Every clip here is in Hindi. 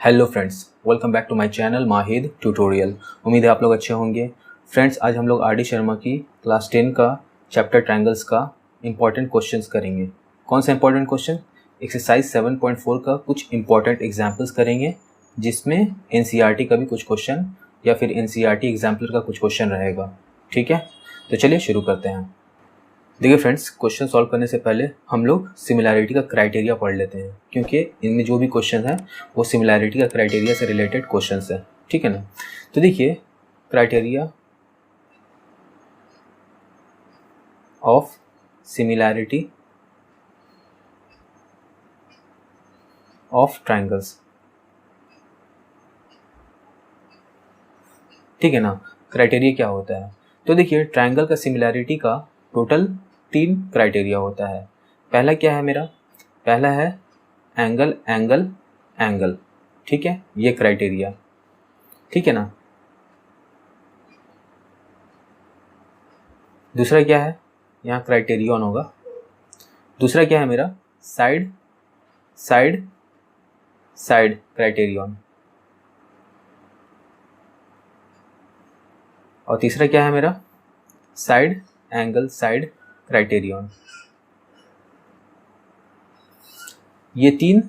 Hello friends, welcome back to my channel Mahid tutorial. उम्मीद है आप लोग अच्छे होंगे। फ्रेंड्स, आज हम लोग आर डी शर्मा की क्लास 10 का चैप्टर ट्रायंगल्स का इंपॉर्टेंट क्वेश्चंस करेंगे। कौन सा इंपॉर्टेंट क्वेश्चन? एक्सरसाइज 7.4 का कुछ इंपॉर्टेंट एग्जाम्पल्स करेंगे, जिसमें एनसीईआरटी का भी कुछ क्वेश्चन या फिर एनसीईआरटी एग्जाम्पल का कुछ क्वेश्चन रहेगा। ठीक है, तो चलिए शुरू करते हैं। देखिए फ्रेंड्स, क्वेश्चन सॉल्व करने से पहले हम लोग सिमिलैरिटी का क्राइटेरिया पढ़ लेते हैं, क्योंकि इनमें जो भी क्वेश्चन है वो सिमिलैरिटी का क्राइटेरिया से रिलेटेड क्वेश्चंस है। ठीक है ना। तो देखिए, criteria of similarity of triangles. ठीक है ना। क्राइटेरिया क्या होता है? तो देखिए, ट्रायंगल का सिमिलैरिटी का टोटल 3 क्राइटेरिया होता है। पहला क्या है मेरा? पहला है एंगल एंगल एंगल। ठीक है, ये क्राइटेरिया। ठीक है ना। दूसरा क्या है? यहाँ क्राइटेरियन होगा। दूसरा क्या है मेरा? Side side side criterion. और तीसरा क्या है मेरा? Side angle side criterion. ये 3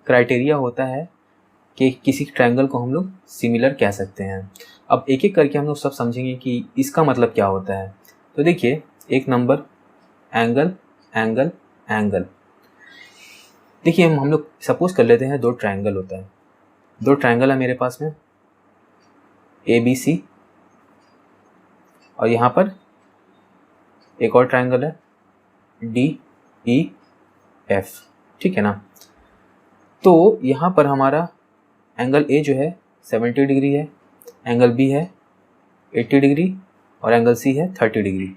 क्राइटेरिया होता है कि किसी ट्रायंगल को हम लोग सिमिलर कह सकते हैं। अब एक एक करके हम लोग सब समझेंगे कि इसका मतलब क्या होता है। तो देखिए, एक नंबर एंगल एंगल एंगल। देखिए, हम लोग सपोज कर लेते हैं 2 ट्रायंगल होता है। 2 ट्रायंगल है मेरे पास में, ABC, और यहाँ पर एक और ट्रायंगल है DEF। ठीक है ना। तो यहाँ पर हमारा एंगल A जो है 70 डिग्री है, एंगल B है 80 डिग्री और एंगल C है 30 डिग्री।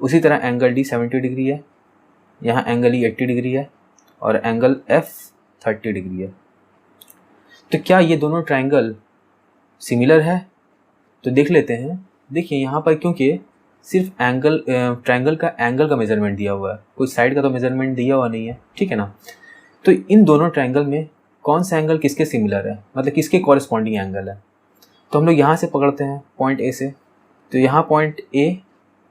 उसी तरह एंगल D 70 डिग्री है, यहाँ एंगल E 80 डिग्री है और एंगल F 30 डिग्री है। तो क्या ये दोनों ट्रायंगल सिमिलर है? तो देख लेते हैं। देखिए, यहाँ पर क्योंकि सिर्फ ट्रायंगल का एंगल का मेजरमेंट दिया हुआ है, कोई साइड का तो मेजरमेंट दिया हुआ नहीं है। ठीक है ना। तो इन दोनों ट्रायंगल में कौन सा एंगल किसके सिमिलर है, मतलब किसके कॉरेस्पॉन्डिंग एंगल है? तो हम लोग यहाँ से पकड़ते हैं पॉइंट A से। तो यहाँ पॉइंट A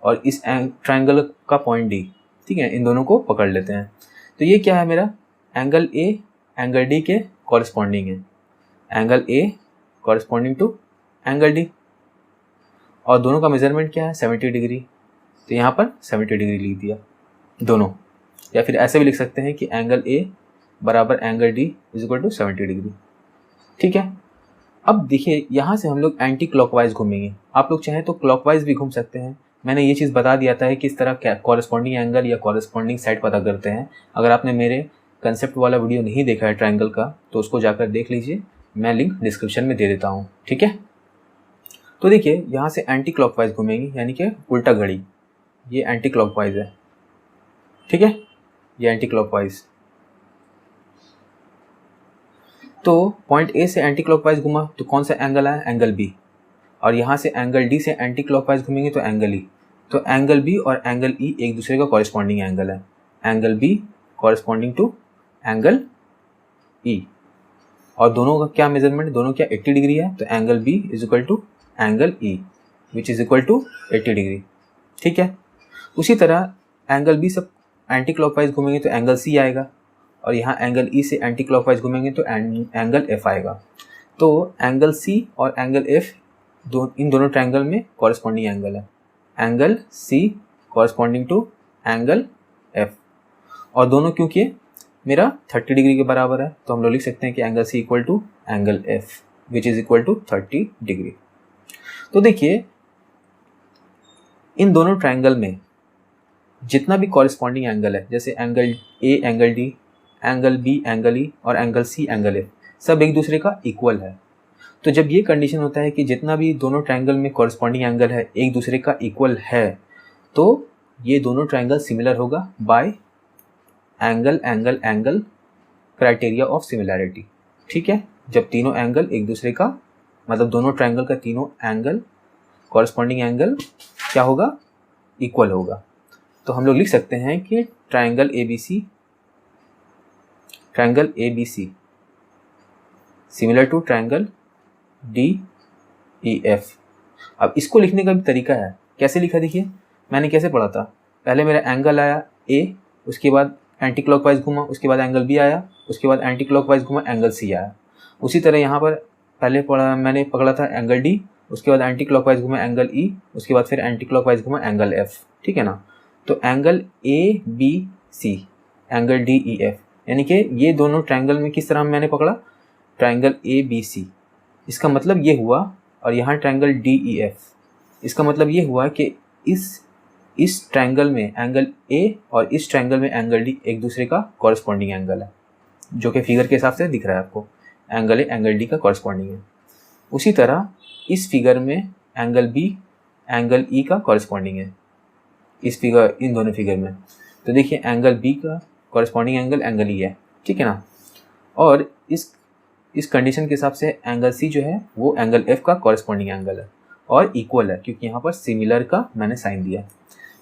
और इस ट्रायंगल का पॉइंट D, ठीक है, इन दोनों को पकड़ लेते हैं। तो ये क्या है मेरा? एंगल A एंगल D के कॉरेस्पॉन्डिंग है। Angle A corresponding to angle D, और दोनों का मेजरमेंट क्या है? 70 डिग्री। तो यहाँ पर 70 डिग्री लिख दिया दोनों, या फिर ऐसे भी लिख सकते हैं कि एंगल A बराबर angle D is equal to 70 degree. ठीक है। अब देखिए, यहाँ से हम लोग एंटी क्लॉकवाइज घूमेंगे। आप लोग चाहें तो क्लॉकवाइज भी घूम सकते हैं। मैंने ये चीज़ बता दिया था किस तरह कॉरेस्पॉन्डिंग एंगल या कॉरेस्पॉन्डिंग साइड पता करते हैं। अगर आपने मेरे कंसेप्ट वाला वीडियो नहीं देखा है ट्रायंगल का, तो उसको जाकर देख लीजिए, मैं लिंक डिस्क्रिप्शन में दे देता हूँ। ठीक है। तो देखिए, यहाँ से एंटी क्लॉकवाइज घूमेंगे, यानी कि उल्टा घड़ी। ये एंटी क्लॉकवाइज है। ठीक है, ये एंटी क्लॉकवाइज। तो पॉइंट A से एंटी क्लॉकवाइज घुमा तो कौन सा एंगल आया? Angle B। और यहाँ से एंगल D से एंटी क्लॉकवाइज घूमेंगे तो एंगल E। तो एंगल B और एंगल E एक दूसरे का कॉरेस्पॉन्डिंग एंगल है। Angle B corresponding to angle E। और दोनों का क्या मेजरमेंट? दोनों क्या 80 डिग्री है। तो angle B is equal to angle E which is equal to 80 degree. ठीक है। उसी तरह एंगल B से एंटी क्लॉकवाइज घूमेंगे तो एंगल C आएगा, और यहाँ एंगल E से एंटी क्लॉकवाइज घूमेंगे तो एंगल F आएगा। तो एंगल C और एंगल F इन दोनों ट्रायंगल में कॉरेस्पॉन्डिंग एंगल है। Angle C corresponding to angle F, और दोनों क्योंकि मेरा 30 डिग्री के बराबर है, तो हम लोग लिख सकते हैं कि angle C equal to angle F which is equal to 30 degree. तो देखिए, इन दोनों ट्रायंगल में जितना भी कॉरेस्पॉन्डिंग एंगल है, जैसे angle A angle D, angle B angle E और एंगल C एंगल F, सब एक दूसरे का इक्वल है। तो जब ये कंडीशन होता है कि जितना भी दोनों ट्रायंगल में कॉरेस्पॉन्डिंग एंगल है एक दूसरे का इक्वल है, तो ये दोनों ट्रायंगल सिमिलर होगा bye angle angle angle criteria of similarity. ठीक है। जब तीनों एंगल एक दूसरे का, मतलब दोनों ट्रायंगल का तीनों एंगल कॉरेस्पॉन्डिंग एंगल क्या होगा? इक्वल होगा। तो हम लोग लिख सकते हैं कि triangle ABC similar to triangle DEF। अब इसको लिखने का भी तरीका है, कैसे लिखा देखिए, मैंने कैसे पढ़ा था, पहले मेरा एंगल आया A, उसके बाद एंटी क्लॉकवाइज घूमा, उसके बाद एंगल B आया, उसके बाद एंटी क्लॉकवाइज घूमा, एंगल C आया। उसी तरह यहाँ पर पहले मैंने पकड़ा था एंगल D, उसके बाद एंटी क्लॉकवाइज घूमा एंगल E, उसके बाद फिर एंटी क्लॉकवाइज घूमा एंगल F, ठीक है ना। तो एंगल ABC, एंगल DEF, यानी कि ये दोनों ट्रायंगल में किस तरह मैंने पकड़ा, ट्रायंगल ABC, इसका मतलब ये हुआ, और यहाँ ट्रायंगल DEF, इसका मतलब ये हुआ कि इस ट्रायंगल में एंगल A और इस ट्रायंगल में एंगल D एक दूसरे का कॉरस्पॉन्डिंग एंगल है, जो कि फिगर के हिसाब से दिख रहा है आपको, एंगल A एंगल D का कॉरस्पॉन्डिंग है। उसी तरह इस फिगर में एंगल B एंगल E का कॉरस्पॉन्डिंग है, इन दोनों फिगर में। तो देखिए एंगल B का कॉरस्पॉन्डिंग एंगल E है, ठीक है ना। और इस कंडीशन के हिसाब से एंगल C जो है वो एंगल F का कॉरस्पॉन्डिंग एंगल है और इक्वल है, क्योंकि यहाँ पर सिमिलर का मैंने साइन दिया।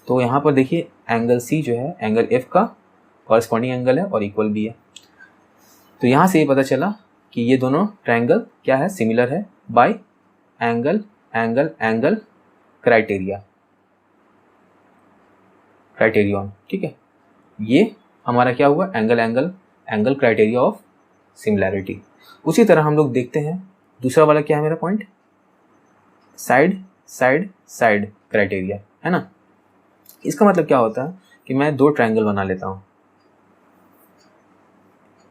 तो यहाँ पर देखिए एंगल C जो है एंगल F का कॉरस्पॉन्डिंग एंगल है और इक्वल भी है। तो यहाँ से ये पता चला कि ये दोनों ट्रायंगल क्या है, सिमिलर है bye angle angle angle criterion, ठीक है। ये हमारा क्या हुआ, angle angle angle criteria of similarity. उसी तरह हम लोग देखते हैं दूसरा वाला क्या है मेरा point, side side side criteria, है ना। इसका मतलब क्या होता है कि मैं दो ट्रायंगल बना लेता हूँ,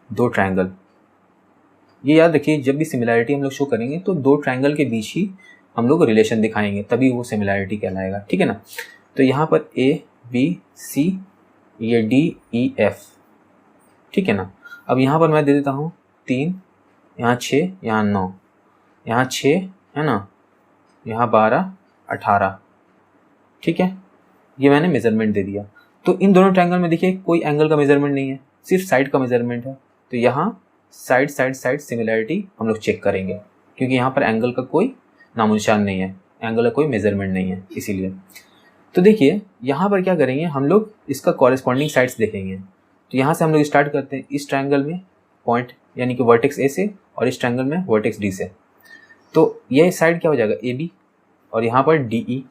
दो ट्रायंगल, ये याद रखिए जब भी सिमिलैरिटी हम लोग शो करेंगे तो दो ट्रायंगल के बीच ही हम लोग रिलेशन दिखाएंगे, तभी वो सिमिलैरिटी कहलाएगा, ठीक है ना। तो यहाँ पर ABC, ये DEF, ठीक है ना। अब यहाँ पर मैं दे देता हूँ 3, यहाँ 6, यहाँ 9, यहाँ 6 है ना, यहाँ 12, 18, ठीक है। ये मैंने मेजरमेंट दे दिया। तो इन दोनों ट्रायंगल में देखिए कोई एंगल का मेजरमेंट नहीं है, सिर्फ साइड का मेजरमेंट है। तो यहाँ साइड साइड साइड सिमिलैरिटी हम लोग चेक करेंगे, क्योंकि यहाँ पर एंगल का कोई नामो निशान नहीं है, एंगल का कोई मेजरमेंट नहीं है, इसीलिए। तो देखिए यहाँ पर क्या करेंगे, हम लोग इसका कॉरेस्पॉन्डिंग साइड्स देखेंगे। तो यहाँ से हम लोग स्टार्ट करते हैं, इस ट्रायंगल में पॉइंट यानी कि वर्टेक्स A से, और इस ट्रायंगल में वर्टेक्स D से। तो ये साइड क्या हो जाएगा, AB, और यहाँ पर DE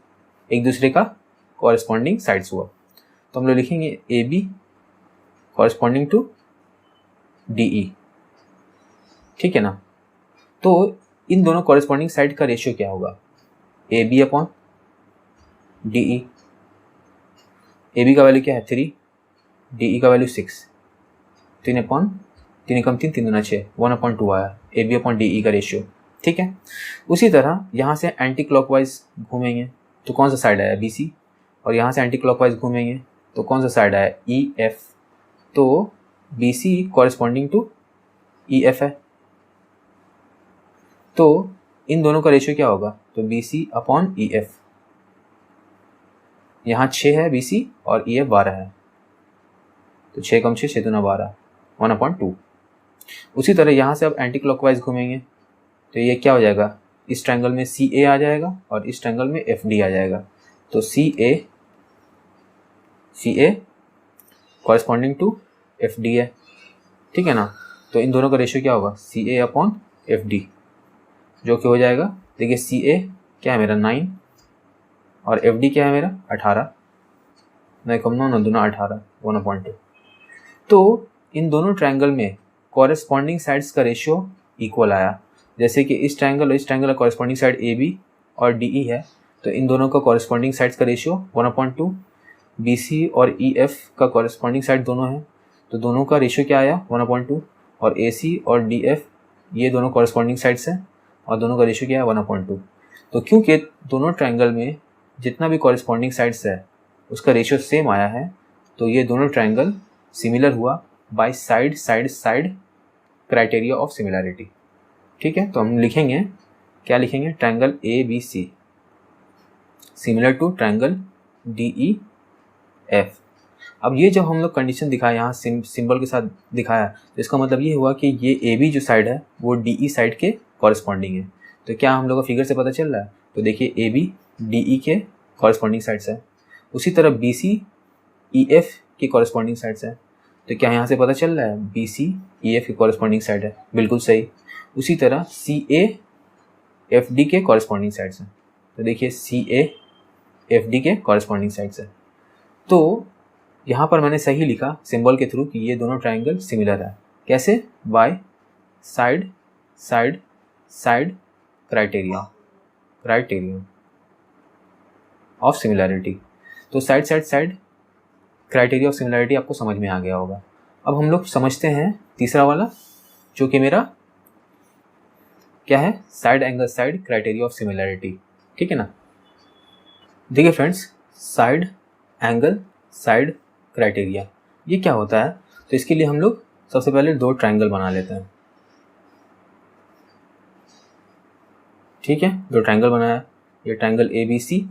एक दूसरे का कॉरेस्पॉन्डिंग साइड्स हुआ। तो हम लोग लिखेंगे AB कॉरेस्पॉन्डिंग टू DE, ठीक है ना। तो इन दोनों कॉरेस्पॉन्डिंग साइड का रेशियो क्या होगा, AB अपॉन DE। AB का वैल्यू क्या है 3, DE का वैल्यू 6, 3 अपॉन 3 कम 3, 3 दूना 6, 1/2 आया AB अपॉन DE का रेशियो, ठीक है। उसी तरह यहाँ से एंटी क्लॉकवाइज घूमेंगे तो कौन सा साइड आया, BC, और यहाँ से एंटी क्लॉकवाइज घूमेंगे तो कौन सा साइड आया, EF। तो BC कॉरेस्पॉन्डिंग टू EF है। तो इन दोनों का रेशियो क्या होगा, तो BC अपॉन EF। यहाँ 6 है BC और EF 12 है, तो 6 कम 6, 6 दूना 12, 1/2। उसी तरह यहाँ से अब एंटी क्लॉकवाइज घूमेंगे तो ये क्या हो जाएगा, इस ट्रायंगल में CA आ जाएगा और इस ट्रायंगल में FD आ जाएगा। तो CA कॉरेस्पॉन्डिंग टू FD है, ठीक है ना। तो इन दोनों का रेशियो क्या होगा, CA अपॉन FD, जो कि हो जाएगा, देखिए CA क्या है मेरा 9 और FD क्या है मेरा 18, 9 कम 9, 9 दूना 18, 1/2। तो इन दोनों ट्रायंगल में कॉरेस्पॉन्डिंग साइड्स का रेशियो इक्वल आया। जैसे कि इस ट्रायंगल और इस ट्रायंगल का कॉरेस्पॉन्डिंग साइड AB और DE है, तो इन दोनों का कॉरेस्पॉन्डिंग साइड्स का रेशियो 1/2। BC और EF का कॉरेस्पॉन्डिंग साइड दोनों है, तो दोनों का रेशियो क्या आया 1/2। और AC और DF ये दोनों कॉरेस्पॉन्डिंग साइड्स हैं और दोनों का रेशियो क्या है 1/2। तो क्योंकि दोनों ट्रायंगल में जितना भी कॉरेस्पॉन्डिंग साइड्स है उसका रेशियो सेम आया है, तो ये दोनों ट्रायंगल सिमिलर हुआ by side side side criteria of similarity, ठीक है। तो हम लिखेंगे, क्या लिखेंगे, triangle ABC similar to triangle DEF। अब ये जब हम लोग कंडीशन दिखाया यहाँ सिंबल के साथ दिखाया, तो इसका मतलब ये हुआ कि ये AB जो साइड है वो DE साइड के कॉरेस्पॉन्डिंग है। तो क्या हम लोग का फिगर से पता चल रहा है, तो देखिए AB DE के कॉरेस्पॉन्डिंग साइड्स है, उसी तरह BC EF के कॉरेस्पॉन्डिंग साइड्स है। तो क्या यहाँ से पता चल रहा है BC EF की कॉरेस्पॉन्डिंग साइड है, बिल्कुल सही। उसी तरह सी ए एफ डी के कॉरेस्पॉन्डिंग साइड्स हैं। तो देखिए सी ए एफ डी के कॉरेस्पॉन्डिंग साइड्स है। तो यहाँ पर मैंने सही लिखा सिंबल के थ्रू कि ये दोनों ट्राइंगल सिमिलर है। कैसे? By side side side criteria of similarity. तो side side side criteria of similarity आपको समझ में आ गया होगा। अब हम लोग समझते हैं तीसरा वाला, जो कि मेरा क्या है, side angle side criteria of similarity. ठीक है ना। देखिए friends, side angle side criteria ये क्या होता है? तो इसके लिए हम लोग सबसे पहले दो ट्राइंगल बना लेते हैं। ठीक है, दो ट्राइंगल बनाया, ये ट्राइंगल ए बी सी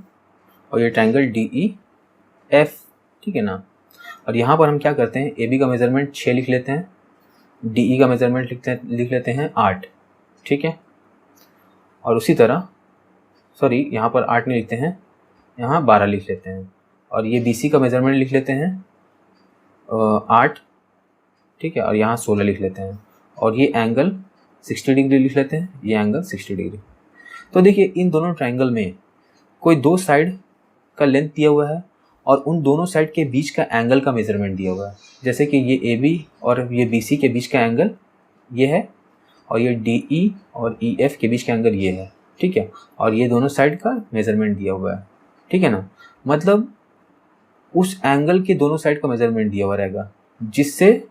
और ये ट्राइंगल डी ई एफ। ठीक है ना। और यहाँ पर हम क्या करते हैं, ए बी का मेजरमेंट 6 लिख लेते हैं, डी ई का मेजरमेंट लिख लेते हैं 8। ठीक है। और उसी तरह यहाँ पर 8 नहीं लिखते हैं, यहाँ 12 लिख लेते हैं। और ये बी सी का मेजरमेंट लिख लेते हैं 8। ठीक है। और यहाँ 16 लिख लेते हैं। और ये एंगल 60 डिग्री लिख लेते हैं, ये एंगल 60 डिग्री। तो देखिए इन दोनों ट्राइंगल में कोई दो साइड का लेंथ दिया हुआ है और उन दोनों साइड के बीच का एंगल का मेजरमेंट दिया हुआ है। जैसे कि ये ए बी और ये बी सी के बीच का एंगल ये है, और ये डी ई और ई एफ के बीच का एंगल ये है। ठीक है। और ये दोनों साइड का मेजरमेंट दिया हुआ है। ठीक है ना। मतलब उस एंगल के दोनों साइड का मेजरमेंट दिया हुआ रहेगा जिससे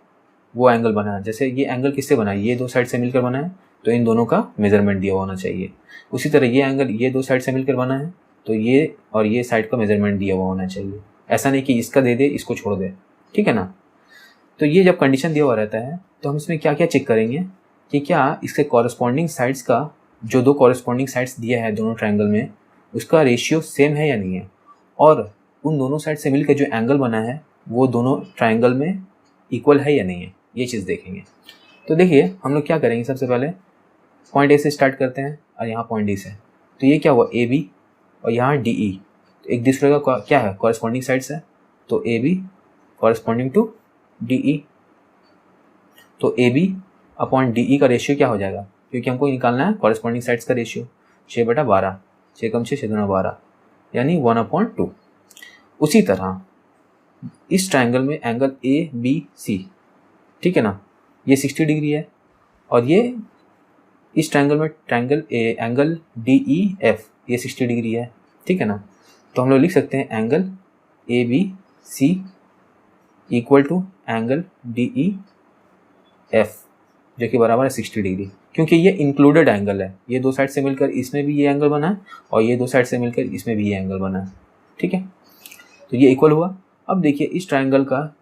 वो एंगल बना है। जैसे ये एंगल किससे बना है, ये दो साइड से मिलकर बना है, तो इन दोनों का मेजरमेंट दिया होना चाहिए। उसी तरह ये एंगल ये दो साइड से मिलकर बना है, तो ये और ये साइड का मेजरमेंट दिया हुआ होना चाहिए। ऐसा नहीं कि इसका दे दे इसको छोड़ दे। ठीक है ना। तो ये जब कंडीशन दिया हुआ रहता है तो हम इसमें क्या क्या चेक करेंगे कि क्या इसके कॉरेस्पॉन्डिंग साइड्स का, जो दो कॉरेस्पॉन्डिंग साइड्स दिया है दोनों ट्राइंगल में, उसका रेशियो सेम है या नहीं है, और उन दोनों साइड से मिलकर जो एंगल बना है वो दोनों ट्राइंगल में इक्वल है या नहीं है, ये चीज़ देखेंगे। तो देखिए हम लोग क्या करेंगे, सबसे पहले पॉइंट ए से स्टार्ट करते हैं और यहाँ पॉइंट डी से। तो ये क्या हुआ, ए बी और यहाँ डी ई, तो एक दूसरे का क्या है, कॉरेस्पॉन्डिंग साइड्स है। तो A B corresponding to D E, तो A B upon D E का रेशियो क्या हो जाएगा, क्योंकि हमको निकालना है कॉरेस्पॉन्डिंग साइड्स का रेशियो, 6/12, 6 कम 6 6 12, यानी 1/2। उसी तरह इस ट्राइंगल में एंगल ए बी सी, ठीक है ना, ये 60 डिग्री है, और ये इस ट्राइंगल में एंगल डी ई एफ ये 60 डिग्री है। ठीक है ना। तो हम लोग लिख सकते हैं angle A B C equal to angle D E F, जो कि बराबर है 60 डिग्री, क्योंकि ये इंक्लूडेड एंगल है। ये दो साइड से मिलकर इसमें भी ये एंगल बना है और ये दो साइड से मिलकर इसमें भी ये एंगल बना है। ठीक है। तो ये इक्वल हुआ। अब देखिए इस ट्राइंगल का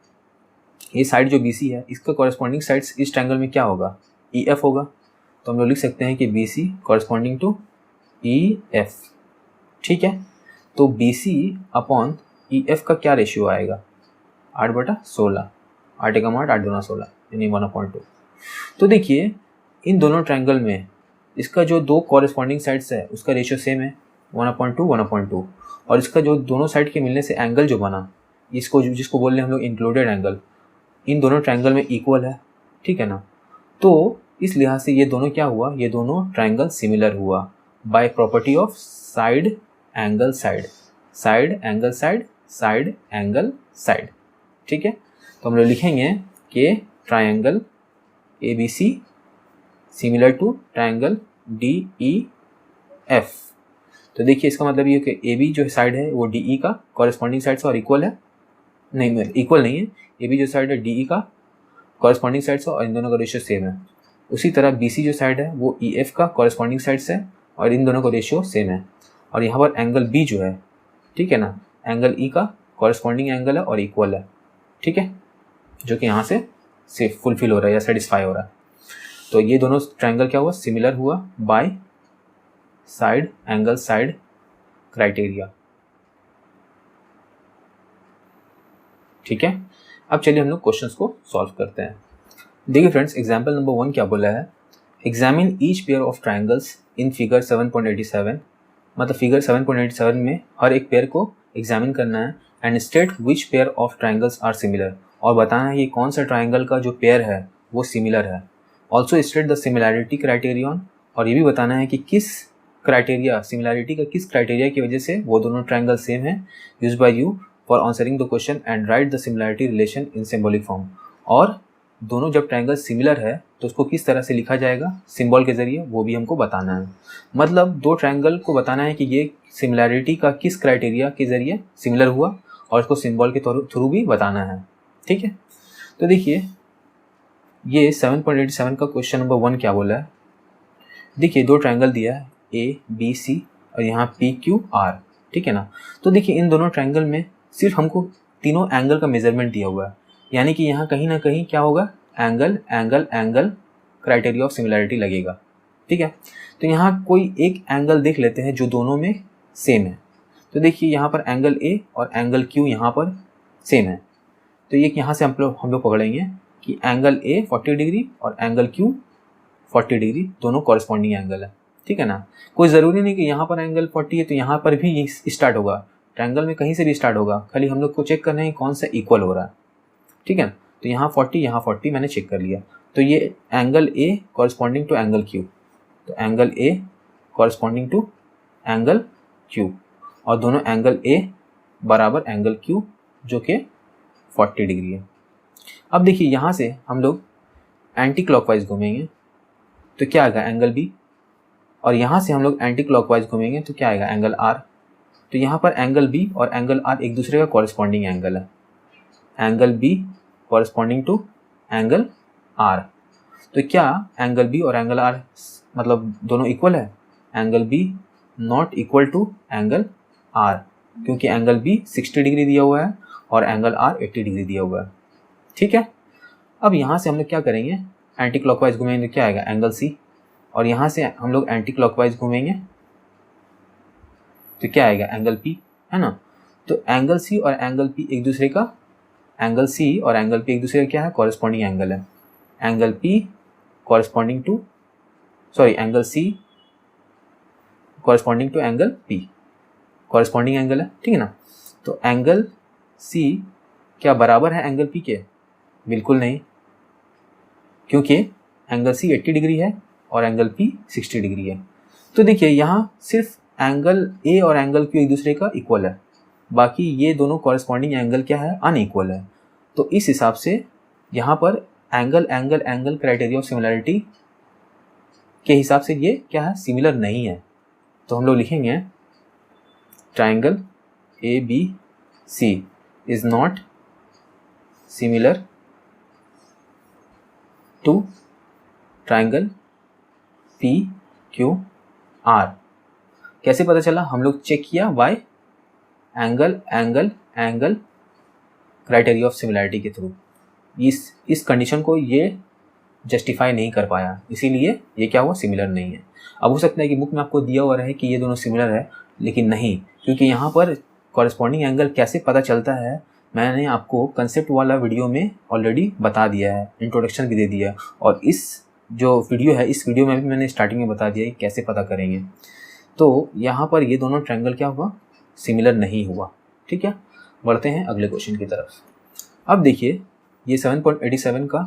ये साइड जो बी सी है, इसका कॉरेस्पॉन्डिंग साइड्स इस ट्राइंगल में क्या होगा, ई एफ होगा। तो हम लोग लिख सकते हैं कि B C corresponding to E F. ठीक है। तो B C upon E F का क्या रेशियो आएगा, 8/16, 8 एकम 8, 8 दूना 16, यानी 1/2। तो देखिए इन दोनों ट्राइंगल में इसका जो दो कॉरेस्पॉन्डिंग साइड्स है उसका रेशियो सेम है, 1/2 1/2। और इसका जो दोनों साइड के मिलने से एंगल जो बना, जिसको बोल रहे हैं हम लोग इंक्लूडेड एंगल, इन दोनों ट्राइंगल में इक्वल है। ठीक है ना। तो इस लिहाज से ये दोनों क्या हुआ, ये दोनों ट्राइंगल सिमिलर हुआ by property of side angle side, side angle side, side angle side. ठीक है। तो हम लोग लिखेंगे कि triangle A B C similar to triangle D E F. तो देखिए इसका मतलब ये कि ए बी जो साइड है वो डी ई का कॉरेस्पॉन्डिंग साइड से और इक्वल है, नहीं इक्वल नहीं है, ए बी जो साइड है डी ई का कॉरेस्पॉन्डिंग साइड से और इन दोनों का रेशियो सेम है। उसी तरह बी सी जो साइड है वो ई एफ का कॉरेस्पॉन्डिंग साइड से और इन दोनों का रेशियो सेम है। और यहाँ पर एंगल बी जो है, ठीक है ना, एंगल ई का कॉरेस्पॉन्डिंग एंगल है और इक्वल है। ठीक है, जो कि यहाँ से फुलफिल हो रहा है या सेटिस्फाई हो रहा है। तो ये दोनों ट्राइंगल क्या हुआ, सिमिलर हुआ by side angle side criteria. ठीक है। अब चलिए हम लोग क्वेश्चंस को सॉल्व करते हैं। देखिए फ्रेंड्स, एग्जांपल नंबर 1 क्या बोला है, examine each pair of triangles in figure 7.87। मतलब फिगर 7.87 में हर एक पेयर को एग्जामिन करना है, and state which pair of triangles are similar, और बताना है कि कौन सा ट्राइंगल का जो पेयर है वो सिमिलर है। Also state the similarity criterion, और ये भी बताना है कि किस क्राइटेरिया, सिमिलैरिटी का किस क्राइटेरिया की वजह से वो दोनों ट्रायंगल सेम है। Use by you for answering the question and right the similarity relation in symbolic form. और दोनों जब ट्रायंगल सिमिलर है तो उसको किस तरह से लिखा जाएगा सिंबल के जरिए, वो भी हमको बताना है। मतलब दो ट्रायंगल को बताना है कि ये सिमिलैरिटी का किस क्राइटेरिया के जरिए सिमिलर हुआ, और इसको सिंबल के थ्रू भी बताना है। ठीक है, तो देखिए ये 7.87 का क्वेश्चन नंबर 1 क्या बोला है। देखिए दो ट्रायंगल दिया है ABC और यहाँ PQR, ठीक है ना। तो देखिए इन दोनों ट्रायंगल में सिर्फ हमको तीनों एंगल का मेजरमेंट दिया हुआ है, यानी कि यहाँ कहीं ना कहीं क्या होगा, angle angle angle criteria of similarity लगेगा। ठीक है, तो यहाँ कोई एक एंगल देख लेते हैं जो दोनों में सेम है। तो देखिए यहाँ पर एंगल A और एंगल Q यहाँ पर सेम है, तो ये यहाँ से हम लोग पकड़ेंगे कि एंगल A 40 डिग्री और एंगल Q 40 डिग्री, दोनों कॉरस्पॉन्डिंग एंगल है। ठीक है ना, कोई ज़रूरी नहीं कि यहाँ पर एंगल 40 है तो यहाँ पर भी स्टार्ट होगा, ट्रायंगल में कहीं से भी स्टार्ट होगा, खाली हम लोग को चेक करना है कौन सा इक्वल हो रहा है। ठीक है, तो यहाँ 40 यहाँ 40 मैंने चेक कर लिया, तो ये angle A corresponding to angle Q, तो angle A corresponding to angle Q, और दोनों एंगल A बराबर एंगल Q जो कि 40 डिग्री है। अब देखिए यहाँ से हम लोग एंटी क्लॉकवाइज घूमेंगे तो क्या आएगा एंगल B, और यहाँ से हम लोग एंटी क्लॉकवाइज घूमेंगे तो क्या आएगा एंगल R। तो यहाँ पर एंगल B और एंगल R एक दूसरे का कॉरस्पॉन्डिंग एंगल है, angle B corresponding to angle R। तो क्या एंगल B और एंगल R मतलब दोनों इक्वल है, angle B not equal to angle R, क्योंकि एंगल B 60 डिग्री दिया हुआ है और एंगल R 80 डिग्री दिया हुआ है। ठीक है, अब यहाँ से हम लोग क्या करेंगे, एंटी क्लॉकवाइज घूमेंगे तो क्या आएगा एंगल C, और यहाँ से हम लोग एंटी क्लॉकवाइज घूमेंगे तो क्या आएगा एंगल P, है ना। तो एंगल C और एंगल P एक दूसरे का, एंगल C और एंगल P एक दूसरे का क्या है, कॉरस्पॉन्डिंग एंगल है। Angle P corresponding to angle C corresponding to angle P, corresponding angle है। ठीक है ना, तो एंगल C क्या बराबर है एंगल P के, बिल्कुल नहीं, क्योंकि एंगल C 80 डिग्री है और एंगल P 60 डिग्री है। तो देखिए यहाँ सिर्फ एंगल A और एंगल Q एक दूसरे का इक्वल है, बाकी ये दोनों कॉरस्पॉन्डिंग एंगल क्या है, अनइक्वल है। तो इस हिसाब से यहाँ पर angle angle angle criteria of similarity के हिसाब से ये क्या है, सिमिलर नहीं है। तो हम लोग लिखेंगे triangle ABC is not similar to triangle PQR। कैसे पता चला, हम लोग चेक किया by angle angle angle criteria of similarity के थ्रू। इस कंडीशन को ये जस्टिफाई नहीं कर पाया, इसीलिए ये क्या हुआ, सिमिलर नहीं है। अब हो सकता है कि बुक में आपको दिया हुआ रहे कि ये दोनों सिमिलर है, लेकिन नहीं, क्योंकि यहाँ पर कॉरस्पॉन्डिंग एंगल कैसे पता चलता है मैंने आपको कंसेप्ट वाला वीडियो में ऑलरेडी बता दिया है, इंट्रोडक्शन भी दे दिया है, और इस जो वीडियो है इस वीडियो में भी मैंने स्टार्टिंग में बता दिया है कैसे पता करेंगे। तो यहाँ पर ये दोनों ट्रायंगल क्या हुआ, सिमिलर नहीं हुआ। ठीक है, बढ़ते हैं अगले क्वेश्चन की तरफ। अब देखिए ये 7.87 का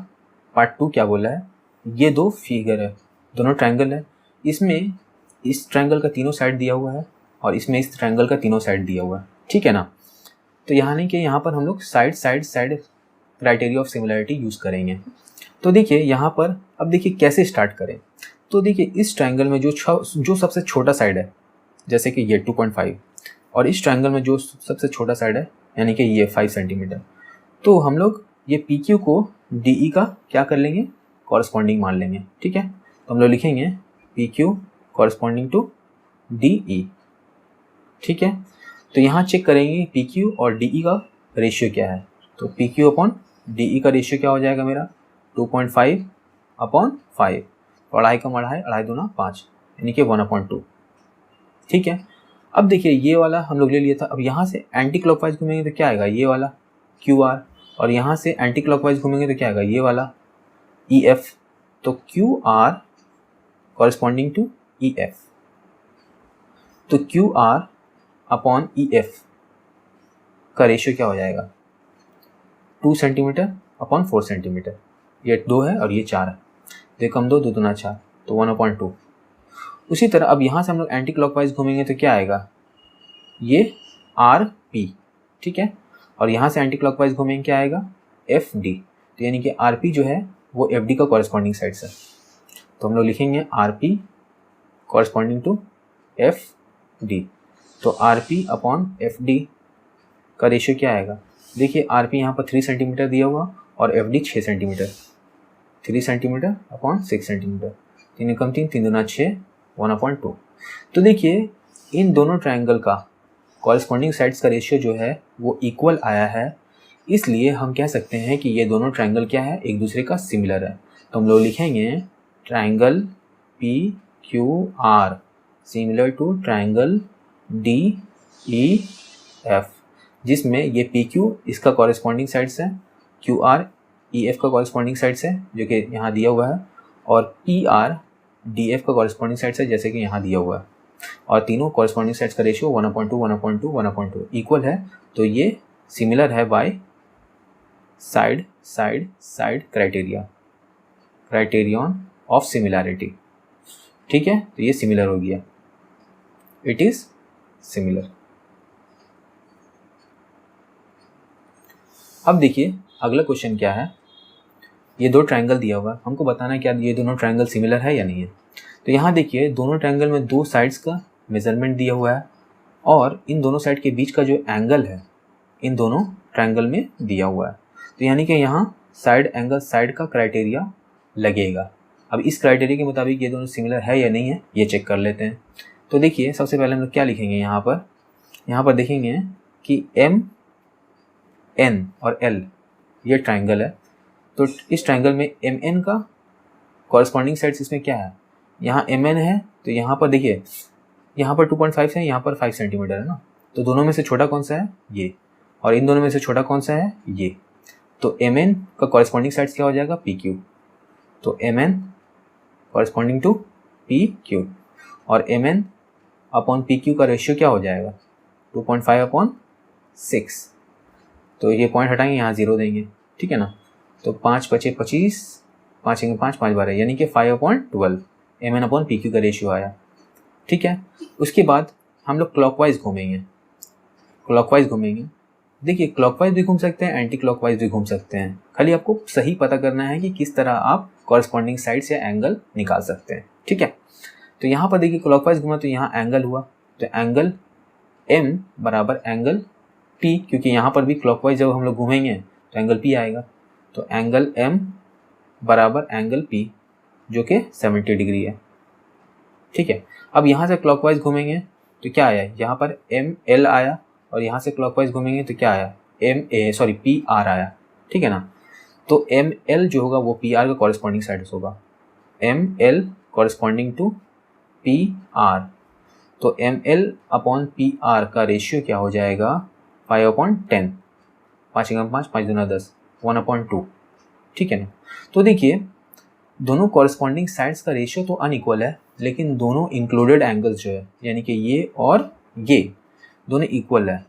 पार्ट 2 क्या बोला है, ये दो फिगर है, दोनों ट्रायंगल है, इसमें इस ट्रायंगल का तीनों साइड दिया हुआ है और इसमें इस ट्रायंगल का तीनों साइड दिया हुआ है। ठीक है ना, तो यहाँ नहीं कि यहाँ पर हम लोग side side side criteria of similarity use करेंगे। तो देखिए यहाँ पर अब देखिए कैसे स्टार्ट करें। तो देखिए इस ट्रायंगल में जो सबसे छोटा साइड है, जैसे कि ये 2.5, और इस ट्रायंगल में जो सबसे छोटा साइड है यानी कि ये 5 सेंटीमीटर, तो हम लोग ये PQ को DE का क्या कर लेंगे, कॉरस्पॉन्डिंग मान लेंगे। ठीक है, तो हम लोग लिखेंगे PQ कॉरस्पॉन्डिंग टू DE। ठीक है, तो यहाँ चेक करेंगे PQ और DE का रेशियो क्या है। तो PQ अपॉन DE का रेशियो क्या हो जाएगा मेरा, 2.5 अपॉन 5, तो अढ़ाई कम अढ़ाई, अढ़ाई दूना 5, यानी कि 1/2। ठीक है, अब देखिए ये वाला हम लोग ले लिया था। अब यहाँ से एंटी क्लॉकवाइज घूमेंगे तो क्या आएगा, ये वाला QR, और यहाँ से एंटी क्लॉकवाइज घूमेंगे तो क्या आएगा, ये वाला EF। तो QR कॉरस्पॉन्डिंग टू EF, तो QR अपॉन EF का रेशियो क्या हो जाएगा, 2 सेंटीमीटर अपॉन 4 सेंटीमीटर, ये 2 है और ये 4 है। तो कम 2 दूना 4, तो 1/2। उसी तरह अब यहाँ से हम लोग एंटी क्लॉकवाइज घूमेंगे तो क्या आएगा, ये RP, ठीक है। और यहाँ से एंटी क्लॉकवाइज घूमेंगे क्या आएगा, FD। तो यानी कि RP जो है वो FD का कॉरेस्पॉन्डिंग साइड है। तो हम लोग लिखेंगे RP कॉरेस्पॉन्डिंग टू FD। तो RP अपॉन FD का रेशियो क्या आएगा, देखिए RP यहाँ पर 3 सेंटीमीटर दिया हुआ और FD 6 centimetre. 3 centimetre upon 6 centimetre, 3 कम 3, 3 दूना 6, 1/2। तो देखिए इन दोनों ट्रायंगल का कॉरेस्पॉन्डिंग साइड्स का रेशियो जो है वो इक्वल आया है, इसलिए हम कह सकते हैं कि ये दोनों ट्रायंगल क्या है, एक दूसरे का सिमिलर है। तो हम लोग लिखेंगे triangle PQR similar to triangle DEF, जिसमें ये PQ इसका कॉरेस्पॉन्डिंग साइड्स है, QR EF का कॉरेस्पॉन्डिंग साइड्स है जो कि यहाँ दिया हुआ है, और PR DF का कॉरेस्पॉन्डिंग साइड्स है जैसे कि यहाँ दिया हुआ है। और तीनों कॉरेस्पॉन्डिंग साइड्स का रेशियो 1/2 1/2 1/2 इक्वल है। तो ये सिमिलर है bye side side side criterion of similarity, ठीक है। तो ये सिमिलर हो गया, इट इज सिमिलर। अब देखिए अगला क्वेश्चन क्या है, ये दो ट्रायंगल दिया हुआ है, हमको बताना है क्या ये दोनों ट्रायंगल सिमिलर है या नहीं है। तो यहाँ देखिए दोनों ट्रायंगल में दो साइड्स का मेजरमेंट दिया हुआ है और इन दोनों साइड के बीच का जो एंगल है इन दोनों ट्रायंगल में दिया हुआ है। तो यानी कि यहाँ साइड एंगल साइड का क्राइटेरिया लगेगा। अब इस क्राइटेरिया के मुताबिक ये दोनों सिमिलर है या नहीं है ये चेक कर लेते हैं। तो देखिए सबसे पहले हम लोग क्या लिखेंगे, यहाँ पर देखेंगे कि MN और L ये ट्रायंगल है। तो इस ट्रायंगल में MN का कॉरेस्पॉन्डिंग साइड्स इसमें क्या है, यहाँ MN है तो यहाँ पर देखिए यहाँ पर 2.5 है, यहाँ पर 5 सेंटीमीटर है ना। तो दोनों में से छोटा कौन सा है ये, और इन दोनों में से छोटा कौन सा है ये। तो MN का कॉरेस्पॉन्डिंग साइड्स क्या हो जाएगा PQ। तो MN कॉरेस्पॉन्डिंग टू PQ और MN अपॉन PQ का रेशियो क्या हो जाएगा 2.5/6। तो ये पॉइंट हटाएंगे, यहाँ 0 देंगे, ठीक है ना। तो 5 × 5 = 25, 5 × 5 = 5 12, यानी कि 5/12 MN अपॉन PQ का रेशियो आया, ठीक है। उसके बाद हम लोग क्लॉकवाइज घूमेंगे। देखिए क्लॉकवाइज भी घूम सकते हैं, एंटी क्लॉकवाइज भी घूम सकते हैं, खाली आपको सही पता करना है कि किस तरह आप कॉरेस्पॉन्डिंग साइड्स या एंगल निकाल सकते हैं, ठीक है। तो यहाँ पर देखिए क्लॉकवाइज घूमा तो यहाँ एंगल हुआ, तो एंगल M बराबर एंगल P, क्योंकि यहाँ पर भी क्लॉकवाइज जब हम लोग घूमेंगे तो एंगल P आएगा। तो एंगल M बराबर एंगल P जो कि 70 डिग्री है, ठीक है। अब यहाँ से क्लॉकवाइज घूमेंगे तो क्या आया, यहाँ पर ML आया, और यहाँ से क्लॉकवाइज घूमेंगे तो क्या आया PR आया, ठीक है ना। तो ML जो होगा वो PR का कॉरेस्पॉन्डिंग साइड होगा, ML कॉरेस्पॉन्डिंग टू PR। तो ML अपॉन PR का रेशियो क्या हो जाएगा 5/10, 5 × 5 5 दूना 10, 1/2, ठीक है ना। तो देखिए दोनों कॉरेस्पॉन्डिंग साइड्स का रेशियो तो अनइक्वल है, लेकिन दोनों इंक्लूडेड एंगल्स जो है यानी कि ये और ये दोनों इक्वल है।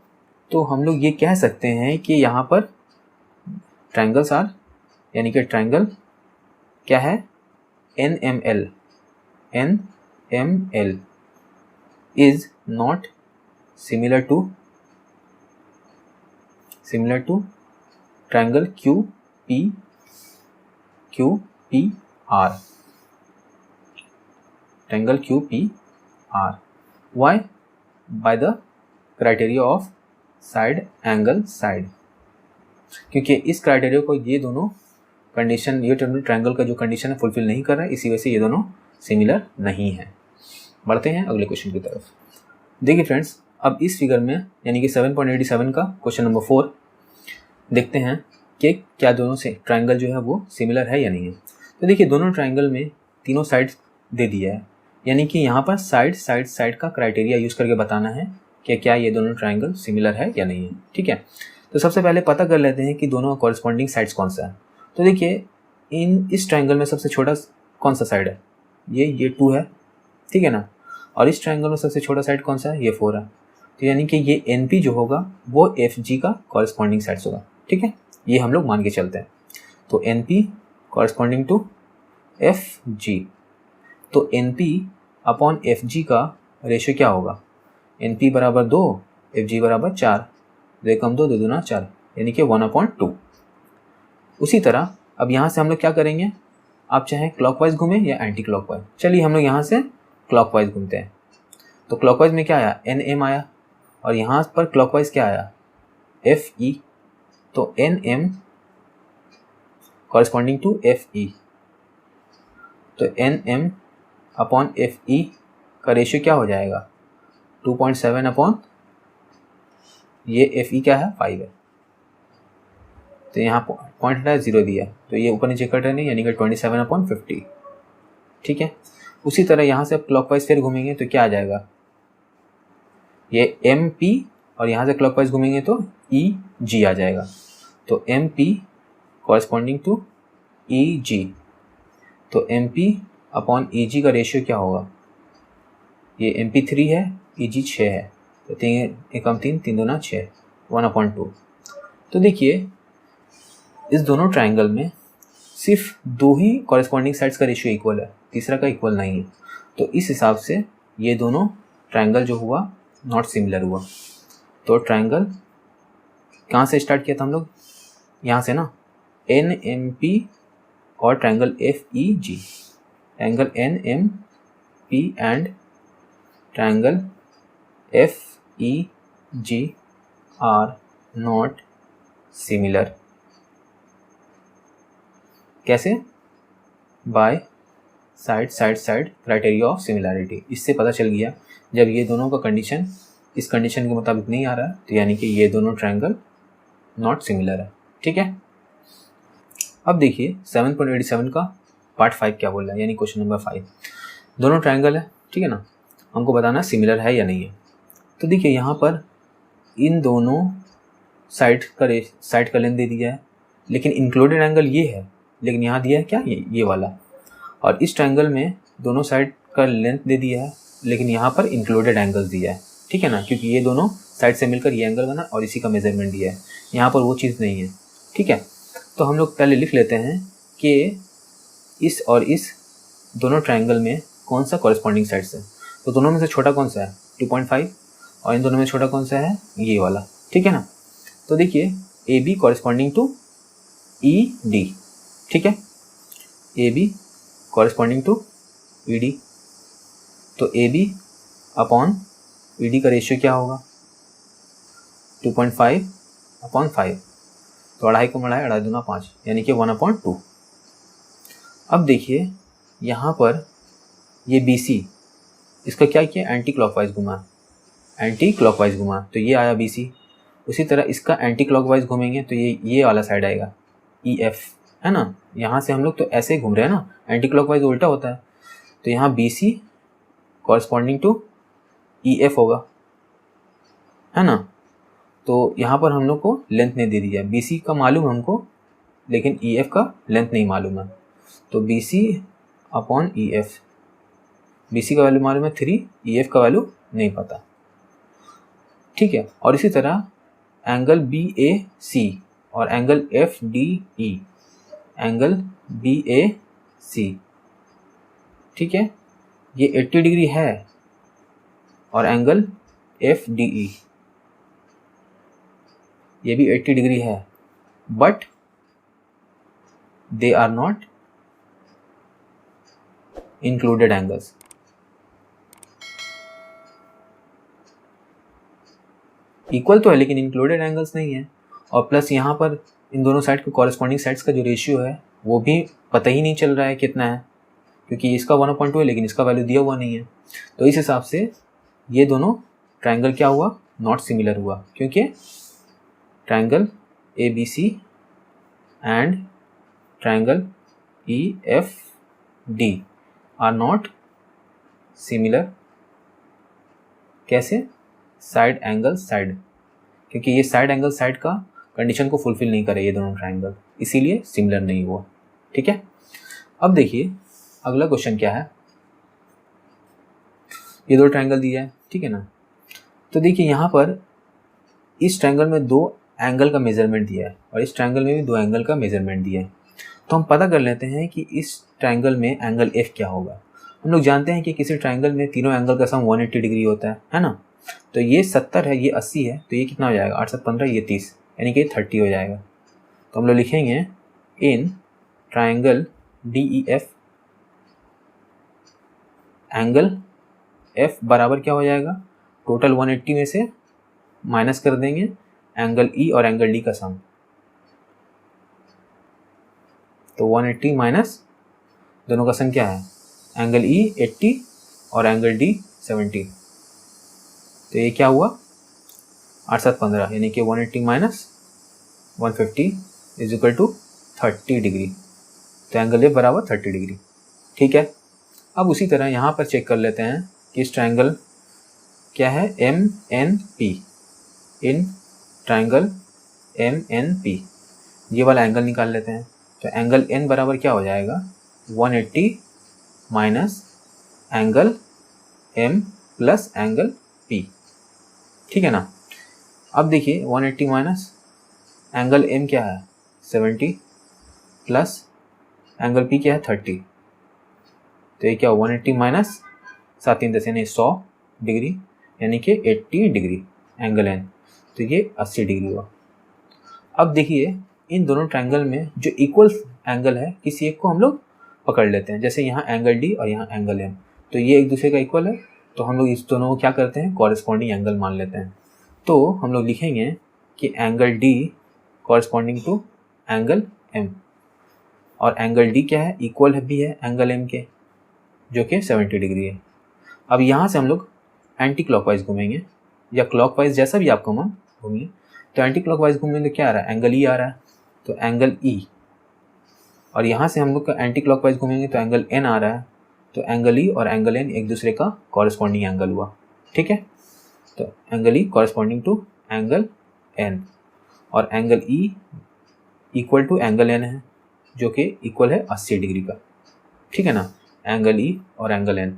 तो हम लोग ये कह सकते हैं कि यहाँ पर ट्रायंगल्स आर, यानी कि ट्रायंगल क्या है NML is not similar to triangle QPR, triangle QPR। Why? By the criteria of side angle side, क्योंकि इस क्राइटेरिया को ये दोनों कंडीशन, ये ट्रायंगल का जो कंडीशन है फुलफिल नहीं कर रहा है, इसी वजह से ये दोनों सिमिलर नहीं है। बढ़ते हैं अगले क्वेश्चन की तरफ। देखिए फ्रेंड्स अब इस फिगर में यानी कि 7.87 का क्वेश्चन नंबर 4 देखते हैं कि क्या दोनों से ट्रायंगल जो है वो सिमिलर है या नहीं है। तो देखिए दोनों ट्रायंगल में तीनों साइड दे दिया है, यानी कि यहाँ पर साइड का क्राइटेरिया यूज़ करके बताना है कि क्या ये दोनों ट्रायंगल सिमिलर है या नहीं है, ठीक है। तो सबसे पहले पता कर लेते हैं कि दोनों कॉरेस्पॉन्डिंग साइड्स कौन सा है। तो देखिए इस ट्रायंगल में सबसे छोटा कौन सा साइड है, ये 2 है, ठीक है ना। और इस ट्रायंगल में सबसे छोटा साइड कौन सा है, ये 4 है। तो यानी कि ये NP जो होगा वो FG का कॉरेस्पॉन्डिंग साइड्स होगा, ठीक है। ये हम लोग मान के चलते हैं। तो NP corresponding to F G. तो N P upon F G का रेशियो क्या होगा? एन पी बराबर 2, एफ जी बराबर 4, 2 कम 2, 2 दूना 4, यानी कि 1/2। उसी तरह अब यहाँ से हम लोग क्या करेंगे, आप चाहे क्लॉकवाइज घूमें या एंटी क्लॉकवाइज। चलिए हम लोग यहाँ से क्लॉकवाइज घूमते हैं। तो क्लॉकवाइज में क्या आया? एन एम आया, और यहाँ पर क्लॉकवाइज क्या आया? F E. तो N M corresponding to F E. तो N M upon F E का रेशियो क्या हो जाएगा? 2.7 अपॉन ये एफ ई क्या है? 5 है। तो यहाँ पॉइंट हटा 0 दिया, तो ये ऊपर नीचे कट है नहीं, यानी कि 27/50। ठीक है। उसी तरह यहाँ से अब क्लॉकवाइज फिर घूमेंगे तो क्या आ जाएगा? ये एम पी, और यहाँ से क्लॉकवाइज घूमेंगे तो ई जी आ जाएगा। तो एम पी कॉरस्पॉन्डिंग टू ई जी। तो एम पी अपॉन ई जी का रेशियो क्या होगा? ये एम पी 3 है, ई जी 6 है, तो 3 एकम 3, 3 दूना 6, 1/2। तो देखिए इस दोनों ट्राइंगल में सिर्फ 2 ही कॉरेस्पॉन्डिंग साइड्स का रेशियो इक्वल है, तीसरा का इक्वल नहीं है। तो इस हिसाब से ये दोनों ट्राइंगल जो हुआ नॉट सिमिलर हुआ। तो ट्राइंगल कहाँ से स्टार्ट किया था हम लोग? यहाँ से ना, एन एम पी और triangle F E G. Triangle N M P and triangle F E G are not similar. कैसे? By side side side criteria of similarity. इससे पता चल गया जब ये दोनों का कंडीशन इस कंडीशन के मुताबिक नहीं आ रहा तो यानी कि ये दोनों ट्राइंगल नॉट सिमिलर है। ठीक है। अब देखिए 7.87 का पार्ट 5 क्या बोल रहा है, यानी क्वेश्चन नंबर 5। दोनों ट्राइंगल है, ठीक है ना, हमको बताना सिमिलर है या नहीं है। तो देखिए यहाँ पर इन दोनों साइड का लेंथ दे दिया है, लेकिन इंक्लूडेड एंगल ये है, लेकिन यहाँ दिया है क्या? ये वाला। और इस ट्राइंगल में दोनों साइड का लेंथ दे दिया है, लेकिन यहाँ पर इंक्लूडेड एंगल्स दिया है, ठीक है ना, क्योंकि ये दोनों साइड से मिलकर ये एंगल बना और इसी का मेजरमेंट दिया है। यहाँ पर वो चीज़ नहीं है, ठीक है। तो हम लोग पहले लिख लेते हैं कि इस और इस दोनों ट्राइंगल में कौन सा कॉरेस्पॉन्डिंग साइड्स है। तो दोनों में से छोटा कौन सा है? 2.5, और इन दोनों में छोटा कौन सा है? ये वाला, ठीक है ना। तो देखिए A B corresponding to E D, ठीक है, A B corresponding to E D. तो A B upon E D का रेशियो क्या होगा? 2.5/5। तो 2.5 को बढ़ाए, 2.5 दूना 5, यानी कि 1/2। अब देखिए यहाँ पर ये बी सी, इसका क्या किया? एंटी क्लॉकवाइज घुमा, एंटी क्लॉकवाइज घुमा, तो ये आया बी सी। उसी तरह इसका एंटी क्लॉकवाइज घूमेंगे तो ये वाला साइड आएगा ई एफ, है ना। यहाँ से हम लोग तो ऐसे ही घूम रहे हैं ना, एंटी क्लॉकवाइज उल्टा होता है। तो यहाँ B C corresponding to E F होगा, है ना। तो यहाँ पर हम लोग को लेंथ नहीं दे दी है, बी सी का मालूम हमको, लेकिन ई एफ का लेंथ नहीं मालूम है। तो B C upon E F, B C का वैल्यू मालूम है 3, ई एफ का वैल्यू नहीं पता, ठीक है। और इसी तरह एंगल बी ए सी और angle F D E, angle B A C, ठीक है, ये 80 डिग्री है, और एंगल एफ डी ई ये भी 80 डिग्री है, but they are not included angles. Equal तो है लेकिन इंक्लूडेड एंगल्स नहीं है। और प्लस यहाँ पर इन दोनों साइड के कॉरेस्पॉन्डिंग साइड्स का जो रेशियो है वो भी पता ही नहीं चल रहा है कितना है, क्योंकि इसका 1/2 है लेकिन इसका वैल्यू दिया हुआ नहीं है। तो इस हिसाब से ये दोनों ट्राइंगल क्या हुआ? नॉट सिमिलर हुआ, क्योंकि triangle A B C and triangle E F D are not similar. कैसे? साइड एंगल साइड, क्योंकि ये साइड एंगल साइड का कंडीशन को फुलफिल नहीं करे ये दोनों ट्राइंगल, इसीलिए सिमिलर नहीं हुआ, ठीक है। अब देखिए अगला क्वेश्चन क्या है। ये दो ट्राइंगल दिया है, ठीक है ना। तो देखिए यहाँ पर इस ट्राइंगल में 2 एंगल का मेजरमेंट दिया है और इस ट्राइंगल में भी 2 एंगल का मेजरमेंट दिया है। तो हम पता कर लेते हैं कि इस ट्राइंगल में एंगल एफ क्या होगा। हम लोग जानते हैं कि किसी ट्राइंगल में तीनों एंगल का सम 180 डिग्री होता है ना। तो ये 70 है, ये 80 है, तो ये कितना हो जाएगा, 8 7 15, ये 30, यानी कि 30 हो जाएगा। तो हम लोग लिखेंगे in triangle DEF angle F बराबर क्या हो जाएगा, टोटल 180 में से माइनस कर देंगे एंगल E और एंगल D का सम। तो 180 माइनस दोनों का सम क्या है, एंगल E 80 और एंगल D 70। तो ये क्या हुआ, 8 7 15, यानी कि 180 minus 150 is equal to 30 degree. तो एंगल F बराबर 30 डिग्री। ठीक है, अब उसी तरह यहाँ पर चेक कर लेते हैं कि इस ट्राइंगल क्या है, MNP, इन ट्राइंगल MNP ये वाला एंगल निकाल लेते हैं। तो एंगल N बराबर क्या हो जाएगा, 180 minus angle M plus angle P। ठीक है ना। अब देखिए 180 माइनस एंगल M क्या है 70 प्लस एंगल P क्या है 30। तो ये क्या 180 माइनस 7 3 10 यानी 100 डिग्री, यानी कि 80 डिग्री एंगल N। तो ये 80 डिग्री हुआ। अब देखिए इन दोनों ट्रायंगल में जो इक्वल एंगल है किसी एक को हम लोग पकड़ लेते हैं। जैसे यहाँ एंगल D और यहाँ एंगल M, तो ये एक दूसरे का इक्वल है, तो हम लोग इस दोनों को क्या करते हैं, कॉरेस्पॉन्डिंग एंगल मान लेते हैं। तो हम लोग लिखेंगे कि angle D corresponding to angle M, और एंगल D क्या है, इक्वल भी है एंगल M के, जो कि 70 डिग्री है। अब यहाँ से हम लोग एंटी क्लॉकवाइज घूमेंगे या क्लॉकवाइज, जैसा भी आपको मन घूमिए। तो एंटी क्लॉकवाइज घूमेंगे तो क्या आ रहा है, एंगल E आ रहा है, तो एंगल E। और यहाँ से हम लोग का एंटी क्लॉकवाइज घूमेंगे तो एंगल N आ रहा है, तो एंगल E और एंगल N एक दूसरे का कॉरेस्पॉन्डिंग एंगल हुआ। ठीक है, तो angle E corresponding to angle N, और angle E equal to angle N है, जो कि इक्वल है 80 डिग्री का। ठीक है ना, एंगल E और एंगल N।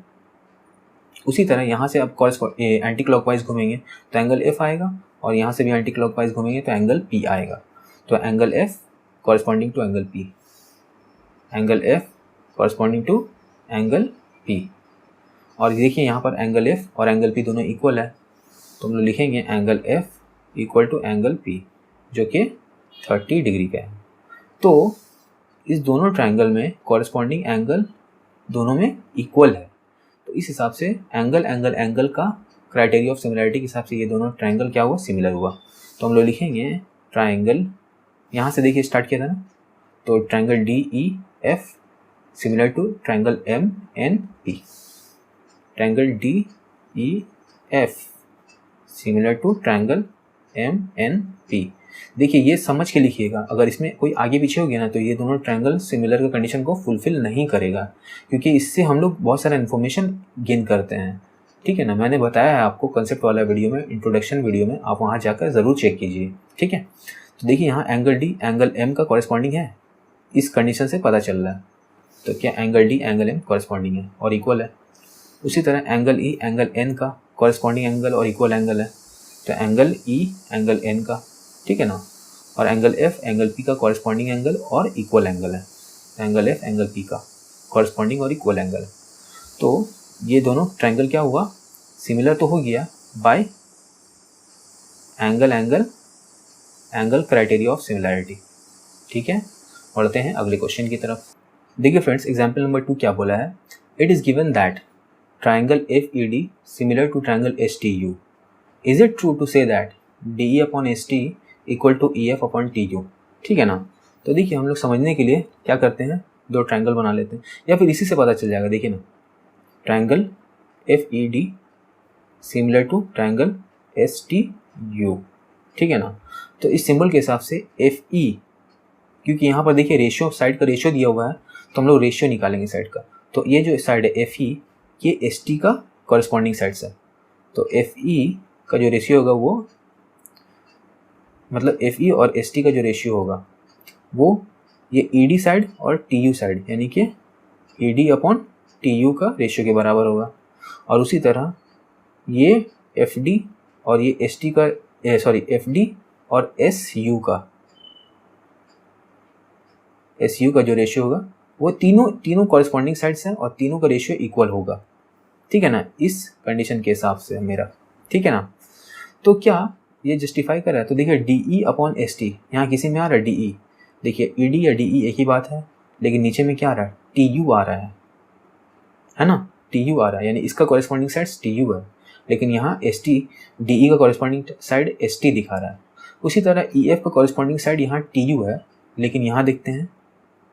उसी तरह यहाँ से अब एंटी क्लॉकवाइज घूमेंगे तो एंगल F आएगा, और यहाँ से भी एंटी क्लॉकवाइज घूमेंगे तो एंगल P आएगा। तो angle F corresponding to angle P, angle F corresponding to angle P। और देखिए यहाँ पर एंगल F और एंगल P दोनों इक्वल है, तो हम लोग लिखेंगे angle F equal to angle P, जो कि 30 डिग्री का है। तो इस दोनों ट्रायंगल में कॉरेस्पॉन्डिंग एंगल दोनों में इक्वल है, तो इस हिसाब से एंगल का क्राइटेरिया ऑफ सिमिलरिटी के हिसाब से ये दोनों ट्रायंगल क्या हुआ, सिमिलर हुआ। तो हम लोग लिखेंगे ट्रायंगल, यहाँ से देखिए स्टार्ट किया था ना, तो triangle DEF similar to triangle MNP, triangle DEF similar to triangle MNP। देखिए ये समझ के लिखिएगा, अगर इसमें कोई आगे पीछे हो गया ना तो ये दोनों ट्रायंगल सिमिलर का कंडीशन को फुलफिल नहीं करेगा, क्योंकि इससे हम लोग बहुत सारा इन्फॉर्मेशन गेन करते हैं। ठीक है ना, मैंने बताया है आपको कंसेप्ट वाला वीडियो में, इंट्रोडक्शन वीडियो में, आप वहाँ जाकर ज़रूर चेक कीजिए। ठीक है, तो देखिए यहाँ एंगल D एंगल M का कॉरेस्पॉन्डिंग है, इस कंडीशन से पता चल रहा है। तो क्या angle D angle M corresponding है और इक्वल है। उसी तरह एंगल E एंगल N का कॉरेस्पॉन्डिंग एंगल और इक्वल एंगल है, तो एंगल E एंगल N का, ठीक है ना, और एंगल F एंगल P का कॉरेस्पॉन्डिंग एंगल और इक्वल एंगल है, एंगल F एंगल P का कॉरेस्पॉन्डिंग और इक्वल एंगल। तो ये दोनों ट्रायंगल क्या हुआ, सिमिलर तो हो गया bye angle criteria of similarity. ठीक है, बढ़ते हैं अगले क्वेश्चन की तरफ। देखिए फ्रेंड्स, एग्जाम्पल नंबर 2 क्या बोला है, it is given that triangle FED similar to triangle STU, is it true to say that DE upon ST equal to EF upon TU। ठीक है ना, तो देखिए हम लोग समझने के लिए क्या करते हैं, दो ट्रायंगल बना लेते हैं, या फिर इसी से पता चल जाएगा। देखिए ना, triangle FED similar to triangle STU, ठीक है ना। तो इस सिंबल के हिसाब से FE, क्योंकि यहाँ पर देखिए रेशियो, साइड का रेशियो दिया हुआ है, तो हम लोग रेशियो निकालेंगे साइड का। तो ये जो साइड है FE, ये ST का कॉरेस्पॉन्डिंग साइड है, तो FE का जो रेशियो होगा वो, मतलब FE और ST का जो रेशियो होगा वो ये ED साइड और TU साइड, यानी कि ED अपॉन TU का रेशियो के बराबर होगा। और उसी तरह ये FD और ये ST का, FD और SU का एस यू का जो रेशियो होगा वो तीनों कॉरेस्पॉन्डिंग साइड्स हैं और तीनों का रेशियो इक्वल होगा, ठीक है ना, इस कंडीशन के हिसाब से मेरा, ठीक है ना। तो क्या ये जस्टिफाई कर रहा है? तो देखिए D E upon S T, यहाँ किसी में आ रहा है डी ई, देखिए ई डी या डी ई एक ही बात है, लेकिन नीचे में क्या आ रहा है, टी यू आ रहा है ना, टी यू आ रहा है, यानी इसका कॉरेस्पॉन्डिंग साइड टी यू है, लेकिन यहाँ एस टी डी ई का कॉरेस्पॉन्डिंग साइड एस टी दिखा रहा है। उसी तरह ई एफ का कॉरेस्पॉन्डिंग साइड यहाँ टी यू है, लेकिन यहाँ देखते हैं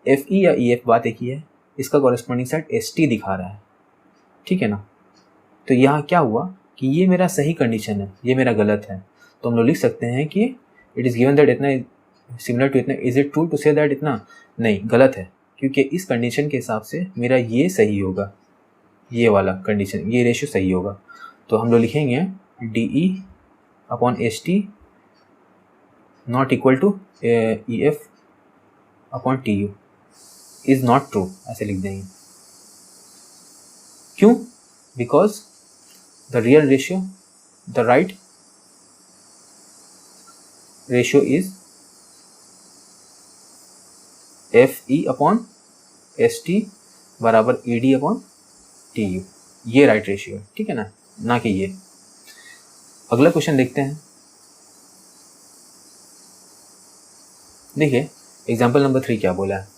एफ ई या ई एफ बात एक ही है, इसका कॉरेस्पॉन्डिंग साइड एस टी दिखा रहा है, ठीक है ना। तो यहाँ क्या हुआ कि ये मेरा सही कंडीशन है, ये मेरा गलत है। तो हम लोग लिख सकते हैं कि इट इज़ गिवन दैट इतना सिमिलर टू इतना, is it true to say that इतना, नहीं गलत है, क्योंकि इस कंडीशन के हिसाब से मेरा ये सही होगा, ये वाला कंडीशन, ये रेशियो सही होगा। तो हम लोग लिखेंगे D E upon S T not equal to E F upon T U is not true, ऐसे लिख देंगे। क्यों? Because the real ratio, the right ratio is FE upon ST बराबर ED अपॉन TU, ये राइट रेशियो है, ठीक है ना कि ये। अगला क्वेश्चन देखते हैं, देखिए एग्जाम्पल नंबर 3 क्या बोला है।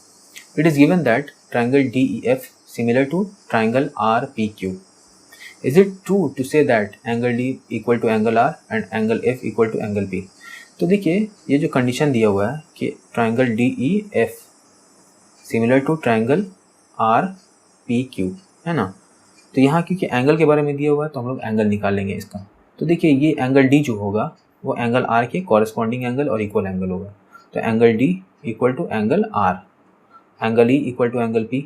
इट इज गिवन दैट triangle DEF similar to triangle RPQ. Is it true to say that angle D equal to angle R and angle F equal to angle P? तो देखिए ये जो कंडीशन दिया हुआ है कि triangle DEF similar to triangle RPQ है ना, तो यहाँ क्योंकि एंगल के बारे में दिया हुआ है तो हम लोग एंगल निकाल लेंगे इसका। तो देखिए ये एंगल D जो होगा वो एंगल R के कॉरेस्पॉन्डिंग एंगल और इक्वल एंगल होगा। तो angle D equal to angle R, angle E equal to angle P,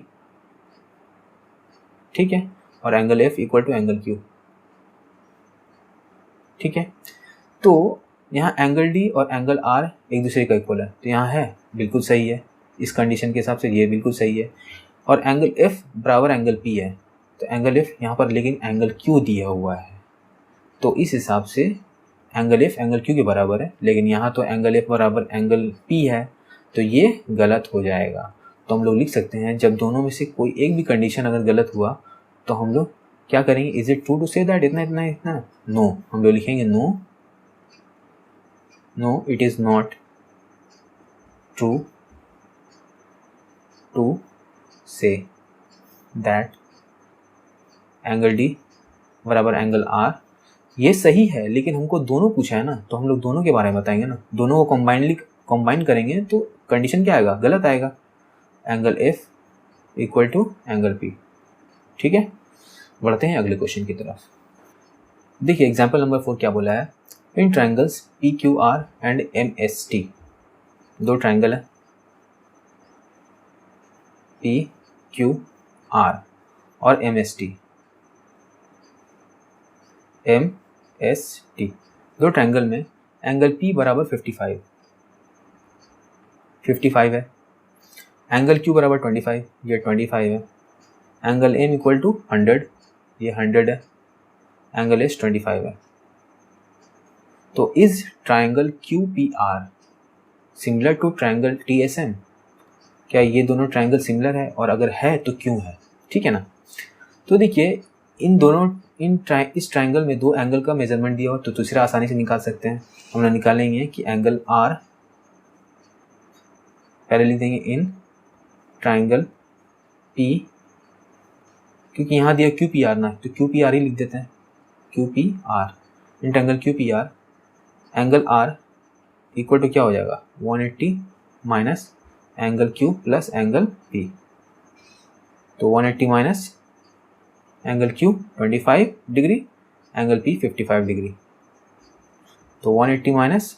ठीक है, और angle F equal to angle Q, ठीक है। तो यहाँ एंगल D और एंगल R एक दूसरे का इक्वल है, तो यहाँ है बिल्कुल सही है, इस कंडीशन के हिसाब से ये बिल्कुल सही है। और एंगल F बराबर एंगल P है, तो एंगल F यहाँ पर लेकिन एंगल Q दिया हुआ है, तो इस हिसाब से एंगल F एंगल Q के बराबर है, लेकिन यहाँ तो एंगल F बराबर एंगल P है, तो ये गलत हो जाएगा। तो हम लोग लिख सकते हैं जब दोनों में से कोई एक भी कंडीशन अगर गलत हुआ तो हम लोग क्या करेंगे, is it true to say that इतना इतना इतना, नो, हम लोग लिखेंगे no it is not true to say that angle D बराबर एंगल R, ये सही है, लेकिन हमको दोनों पूछा है ना, तो हम लोग दोनों के बारे में बताएंगे ना, दोनों को कंबाइन करेंगे तो कंडीशन क्या आएगा, गलत आएगा, angle F equal to angle P, ठीक है। बढ़ते हैं अगले क्वेश्चन की तरफ। देखिए एग्जाम्पल नंबर 4 क्या बोला है। इन ट्राइंगल्स PQR एंड MST, दो ट्राइंगल है PQR और MST, दो ट्राइंगल में एंगल P बराबर 55 है, एंगल Q बराबर 25, ये 25 है, एंगल M इक्वल टू 100, ये 100 है, एंगल S 25 है। तो is triangle QPR similar to triangle TSM, क्या ये दोनों ट्राइंगल सिमिलर है, और अगर है तो क्यों है, ठीक है ना। तो देखिए इस ट्राइंगल में दो एंगल का मेजरमेंट दिया हो तो दूसरा आसानी से निकाल सकते हैं। हम लोग निकालेंगे कि एंगल R, पहले लिख देंगे इन ट्राइंगल P, क्योंकि यहाँ दिया QPR ना, तो QPR ही लिख देते हैं, QPR, in triangle QPR, angle R equal to क्या हो जाएगा 180 minus angle Q plus angle P, तो 180 minus angle Q 25 degree, angle P 55 degree, तो 180 माइनस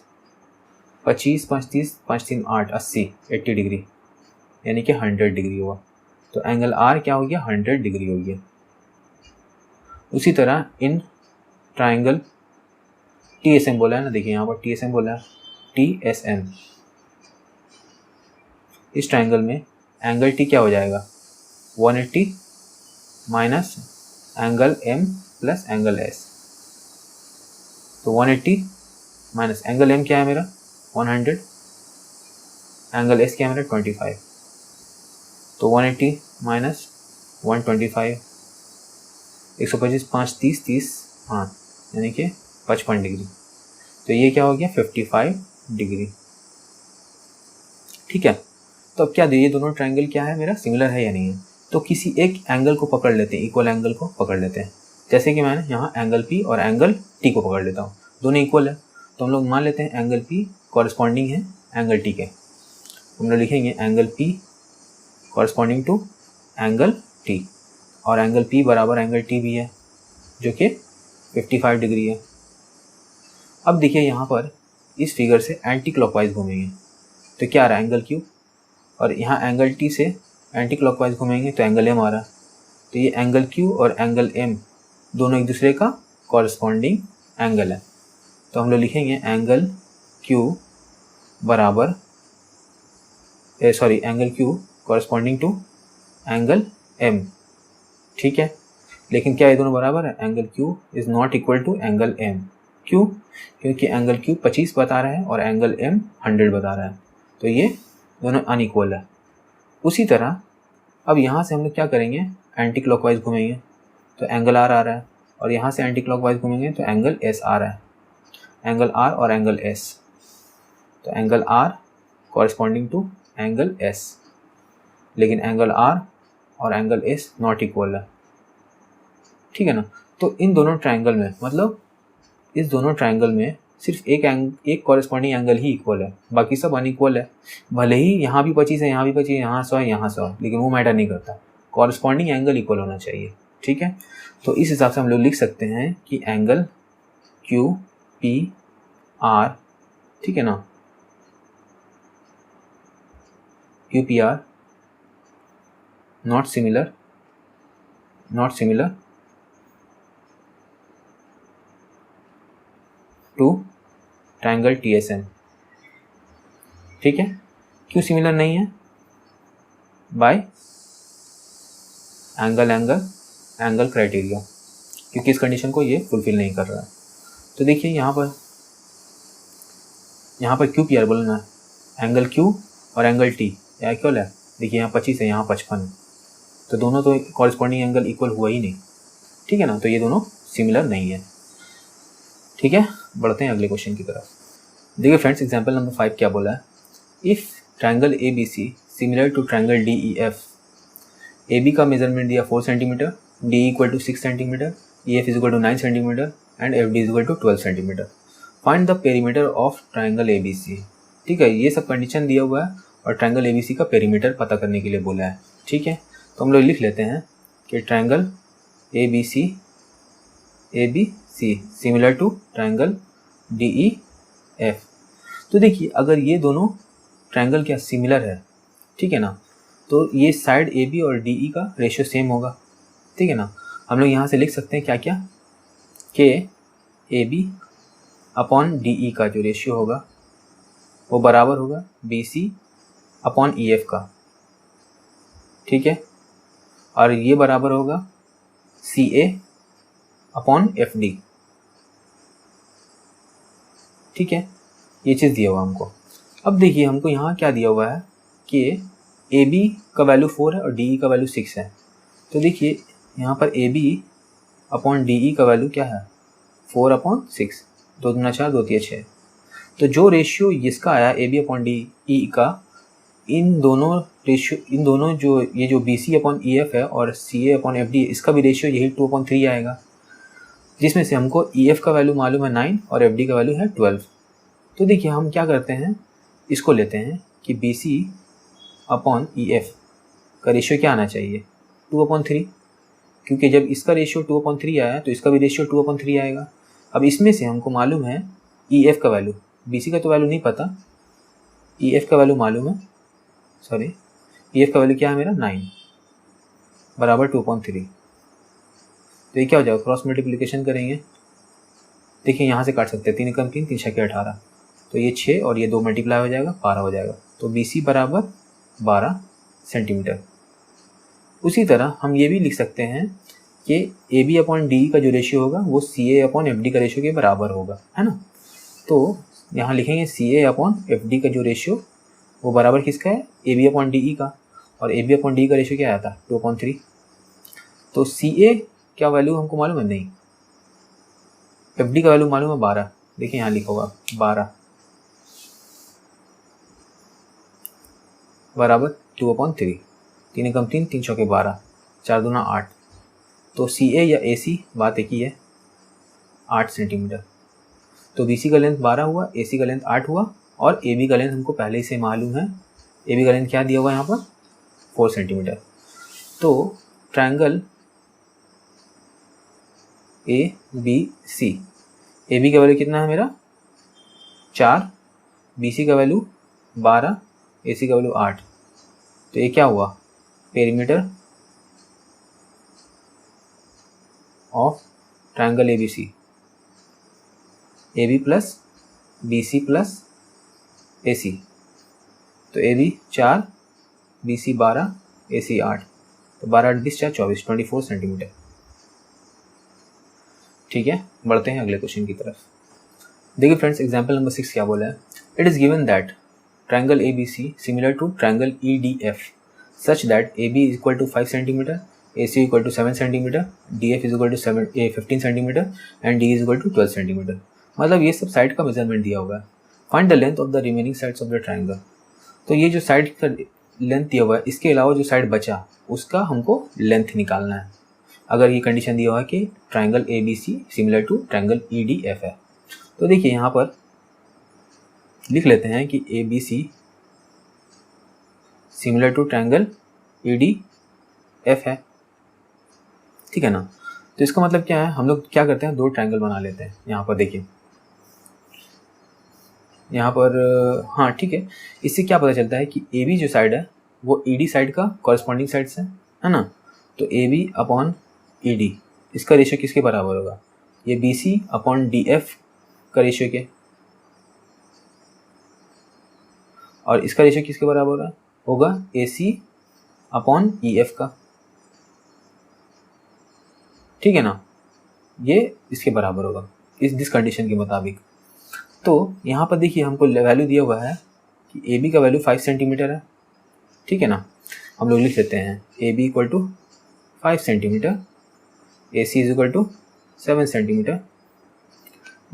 25 5 30 5 3 8 80 80 डिग्री, यानी कि 100 डिग्री हुआ। तो एंगल R क्या हो गया 100 डिग्री हो गया। उसी तरह इन ट्राइंगल TSM बोला है ना, देखिए यहाँ पर TSM बोला है, TSM, इस ट्राइंगल में एंगल T क्या हो जाएगा 180 minus angle M plus angle S, तो 180 माइनस एंगल M क्या है मेरा 100, एंगल S क्या है मेरा 25, तो 180 माइनस 125, 125 5 30 30, हाँ यानी कि 55 डिग्री। तो ये क्या हो गया 55 डिग्री। ठीक है, तो अब क्या ये दोनों ट्रायंगल क्या है मेरा सिमिलर है या नहीं है। तो किसी एक एंगल को पकड़ लेते हैं, इक्वल एंगल को पकड़ लेते हैं। जैसे कि मैंने यहाँ एंगल P और एंगल T को पकड़ लेता हूँ, दोनों इक्वल है। तो हम लोग मान लेते हैं एंगल P कॉरस्पॉन्डिंग है एंगल T के। हम लोग लिखेंगे angle P corresponding to angle T, और एंगल P बराबर एंगल T भी है जो कि 55 डिग्री है। अब देखिए यहाँ पर इस फिगर से एंटी क्लॉकवाइज घूमेंगे तो क्या आ रहा है एंगल Q, और यहाँ एंगल T से एंटी क्लॉकवाइज घूमेंगे तो एंगल M आ रहा है। तो ये एंगल Q और एंगल M दोनों एक दूसरे का कॉरस्पॉन्डिंग एंगल है। तो हम लोग लिखेंगे एंगल Q बराबर angle Q corresponding to angle M। ठीक है, लेकिन क्या ये दोनों बराबर है, angle Q is not equal to angle M। क्यों? क्योंकि एंगल Q 25 बता रहा है और एंगल M 100 बता रहा है, तो ये दोनों अनइक्वल है। उसी तरह अब यहाँ से हम लोग क्या करेंगे, एंटी क्लॉकवाइज घूमेंगे तो एंगल R आ रहा है, और यहाँ से एंटी क्लॉकवाइज घूमेंगे तो एंगल S आ रहा है, एंगल R और एंगल S। तो angle R corresponding to angle S, लेकिन एंगल R और एंगल S नॉट इक्वल है। ठीक है ना। तो इन दोनों ट्रायंगल में, मतलब इस दोनों ट्रायंगल में सिर्फ एक कॉरस्पॉन्डिंग एंगल ही इक्वल है, बाकी सब अनइक्वल है। भले ही यहाँ भी 25 है, यहाँ भी 25, यहाँ 100 है, यहाँ 100 है, लेकिन वो मैटर नहीं करता, कॉरस्पॉन्डिंग एंगल इक्वल होना चाहिए। ठीक है, तो इस हिसाब से हम लोग लिख सकते हैं कि एंगल क्यू पी आर, ठीक है ना, Q P R not similar to triangle TSM। ठीक है, क्यों सिमिलर नहीं है, बाय एंगल क्राइटेरिया, क्योंकि इस कंडीशन को ये फुलफिल नहीं कर रहा है। तो देखिए यहाँ पर क्यू पी आर बोलना है, एंगल Q और एंगल T इक्वल है। देखिए यहाँ 25 है, यहाँ 55 है, तो दोनों तो कॉरस्पॉन्डिंग एंगल इक्वल हुआ ही नहीं। ठीक है ना, तो ये दोनों सिमिलर नहीं है। ठीक है, बढ़ते हैं अगले क्वेश्चन की तरफ। देखिए फ्रेंड्स, एग्जाम्पल नंबर 5 क्या बोला है, if triangle ABC similar to triangle DEF, AB का मेजरमेंट दिया 4 centimetre, DE equal to 6 centimetre, EF is equal to 9 centimetre and FD is equal to 12 centimetre. Find the perimeter of triangle ABC। ठीक है, ये सब कंडीशन दिया हुआ है और ट्रायंगल ABC का पेरीमीटर पता करने के लिए बोला है। ठीक है, तो हम लोग लिख लेते हैं कि triangle ABC similar to triangle DEF। तो देखिए अगर ये दोनों ट्रायंगल क्या सिमिलर है, ठीक है ना, तो ये साइड AB और DE का रेशियो सेम होगा। ठीक है ना, हम लोग यहाँ से लिख सकते हैं क्या क्या, कि AB अपॉन DE का जो रेशियो होगा वो बराबर होगा BC अपॉन EF का। ठीक है, और ये बराबर होगा CA अपॉन FD। ठीक है, ये चीज़ दिया हुआ हमको। अब देखिए हमको यहाँ क्या दिया हुआ है कि AB का वैल्यू 4 है और DE का वैल्यू 6 है। तो देखिए यहाँ पर AB अपॉन DE का वैल्यू क्या है, 4 अपॉन 6, 2 दूना 4, 2 तिया 6। तो जो रेशियो इसका आया AB अपॉन DE का, इन दोनों जो ये जो BC अपॉन EF है और CA अपॉन FD, इसका भी रेशियो यही 2/3 आएगा, जिसमें से हमको EF का वैल्यू मालूम है 9 और FD का वैल्यू है 12। तो देखिए हम क्या करते हैं, इसको लेते हैं कि BC अपॉन EF का रेशियो क्या आना चाहिए, 2/3, क्योंकि जब इसका रेशियो 2/3 आया तो इसका भी रेशियो 2/3 आएगा। अब इसमें से हमको मालूम है EF का वैल्यू, BC का तो वैल्यू नहीं पता, EF का वैल्यू मालूम है, EF का वैल्यू क्या है मेरा 9 बराबर 2/3। तो ये क्या हो जाएगा, क्रॉस मल्टीप्लिकेशन करेंगे, देखिए यहाँ से काट सकते हैं, 3 एकम 3, 3 छक्के 18, तो ये 6 और ये 2 मल्टीप्लाई हो जाएगा, 12 हो जाएगा। तो BC बराबर 12 सेंटीमीटर। उसी तरह हम ये भी लिख सकते हैं कि AB अपॉन DE का जो रेशियो होगा वो CA अपॉन FD का रेशियो के बराबर होगा, है ना। तो यहाँ लिखेंगे CA अपॉन FD का जो रेशियो वो बराबर किसका है, AB अपॉन DE का। और ए बी अपॉन डी का रेशियो क्या आया था 2/3। तो सी ए क्या वैल्यू हमको मालूम है? नहीं। एफ डी का वैल्यू मालूम है 12। देखिए यहाँ लिखा होगा 12 बराबर 2/3। 3 एकम 3, 3 चौके 12, 4 दूना 8। तो सी ए या ए सी बात एक ही है, 8 सेंटीमीटर। तो बी सी का लेंथ 12 हुआ, ए सी का लेंथ 8 हुआ, और ए बी का लेंथ हमको पहले ही से मालूम है। ए बी का लेंथ क्या दिया हुआ है यहाँ पर? 4 सेंटीमीटर। तो triangle A B C, A B का वैल्यू कितना है मेरा 4, बी सी का वैल्यू 12, ए सी का वैल्यू 8। तो ये क्या हुआ? Perimeter of triangle A B C, A B plus B C plus A C. तो ए बी 4, बी सी 12, ए सी 8। तो 12 8 20 4 24, 24 सेंटीमीटर। ठीक है, बढ़ते हैं अगले क्वेश्चन की तरफ। देखिए फ्रेंड्स, एग्जाम्पल नंबर 6 क्या बोला है? It is given that triangle A B C similar to triangle E D F such that A B is equal to 5 centimetre, A C equal to 7 centimetre, D F is equal to 15 centimetre and D is equal to 12 centimetre. मतलब ये सब साइड का मेजरमेंट दिया हुआ है। Find the length of the remaining sides of the triangle. तो ये जो साइड का लेंथ दिया हुआ है, इसके अलावा जो साइड बचा उसका हमको लेंथ निकालना है। अगर ये कंडीशन दिया हुआ है कि triangle A B C similar to triangle E D F है, तो देखिए यहाँ पर लिख लेते हैं कि A B C similar to triangle E D F है। ठीक है ना? तो इसका मतलब क्या है? हम लोग क्या करते हैं, दो ट्रायंगल बना लेते हैं। यहाँ पर देखिए, यहाँ पर हाँ ठीक है, इससे क्या पता चलता है कि ए बी जो साइड है वो ई डी साइड का कॉरस्पॉन्डिंग साइड से है ना। तो A B upon E D, इसका रेशियो किसके बराबर होगा? ये B C upon D F का रेशियो के, और इसका रेशियो किसके बराबर होगा? ए सी अपॉन ई एफ का। ठीक है ना? ये इसके बराबर होगा दिस कंडीशन के मुताबिक। तो यहाँ पर देखिए हमको वैल्यू दिया हुआ है कि ए बी का वैल्यू 5 सेंटीमीटर है। ठीक है ना? हम लोग लिख लेते हैं A B equal to 5 centimetre, A C is equal to 7 centimetre,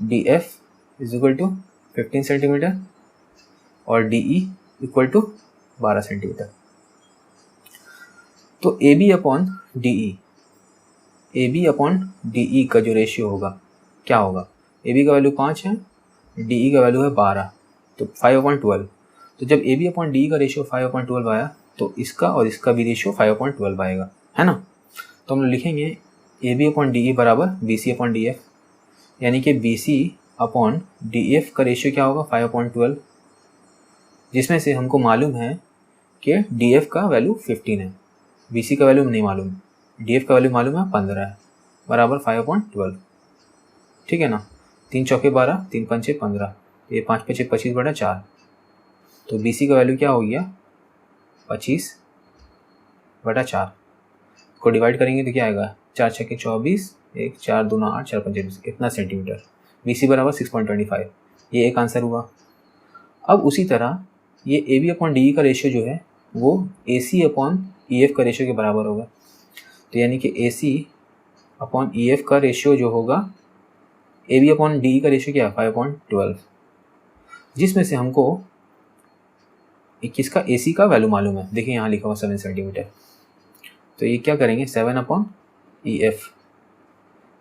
D F is equal to 15 centimetre और D E equal to 12 centimetre. तो A B upon D E, A B upon D E का जो रेशियो होगा क्या होगा? ए बी का वैल्यू 5 है, डी ई का वैल्यू है 12, तो 5/12। तो जब A B upon D E का रेशियो 5/12 आया तो इसका और इसका भी रेशियो 5/12 आएगा, है ना। तो हम लोग लिखेंगे A B upon D E बराबर B C upon D F, यानी कि B C upon D F का रेशियो क्या होगा 5/12, जिसमें से हमको मालूम है कि डी एफ का वैल्यू 15 है, बी सी का वैल्यू नहीं मालूम, डी एफ का वैल्यू मालूम है 15 है, बराबर 5/12। ठीक है ना? 3 चौके 12, 3 पंचे 15, ये 5 पचे 25/4। तो बी सी का वैल्यू क्या हो गया 25/4 को डिवाइड करेंगे तो क्या आएगा 4 छके 24, 1 4 दूना 8, 4 पंचे 20, इतना सेंटीमीटर। बी सी बराबर 6.25, ये एक आंसर हुआ। अब उसी तरह ये A B upon D E का रेशियो जो है वो A C upon E F का रेशियो के बराबर होगा। तो यानी कि A C upon E F का रेशियो जो होगा, A B upon D E का रेशियो क्या है 5/12, जिसमें से हमको किसका ए सी का वैल्यू मालूम है। देखिए यहाँ लिखा हुआ 7 सेंटीमीटर, तो ये क्या करेंगे 7 अपॉन ई एफ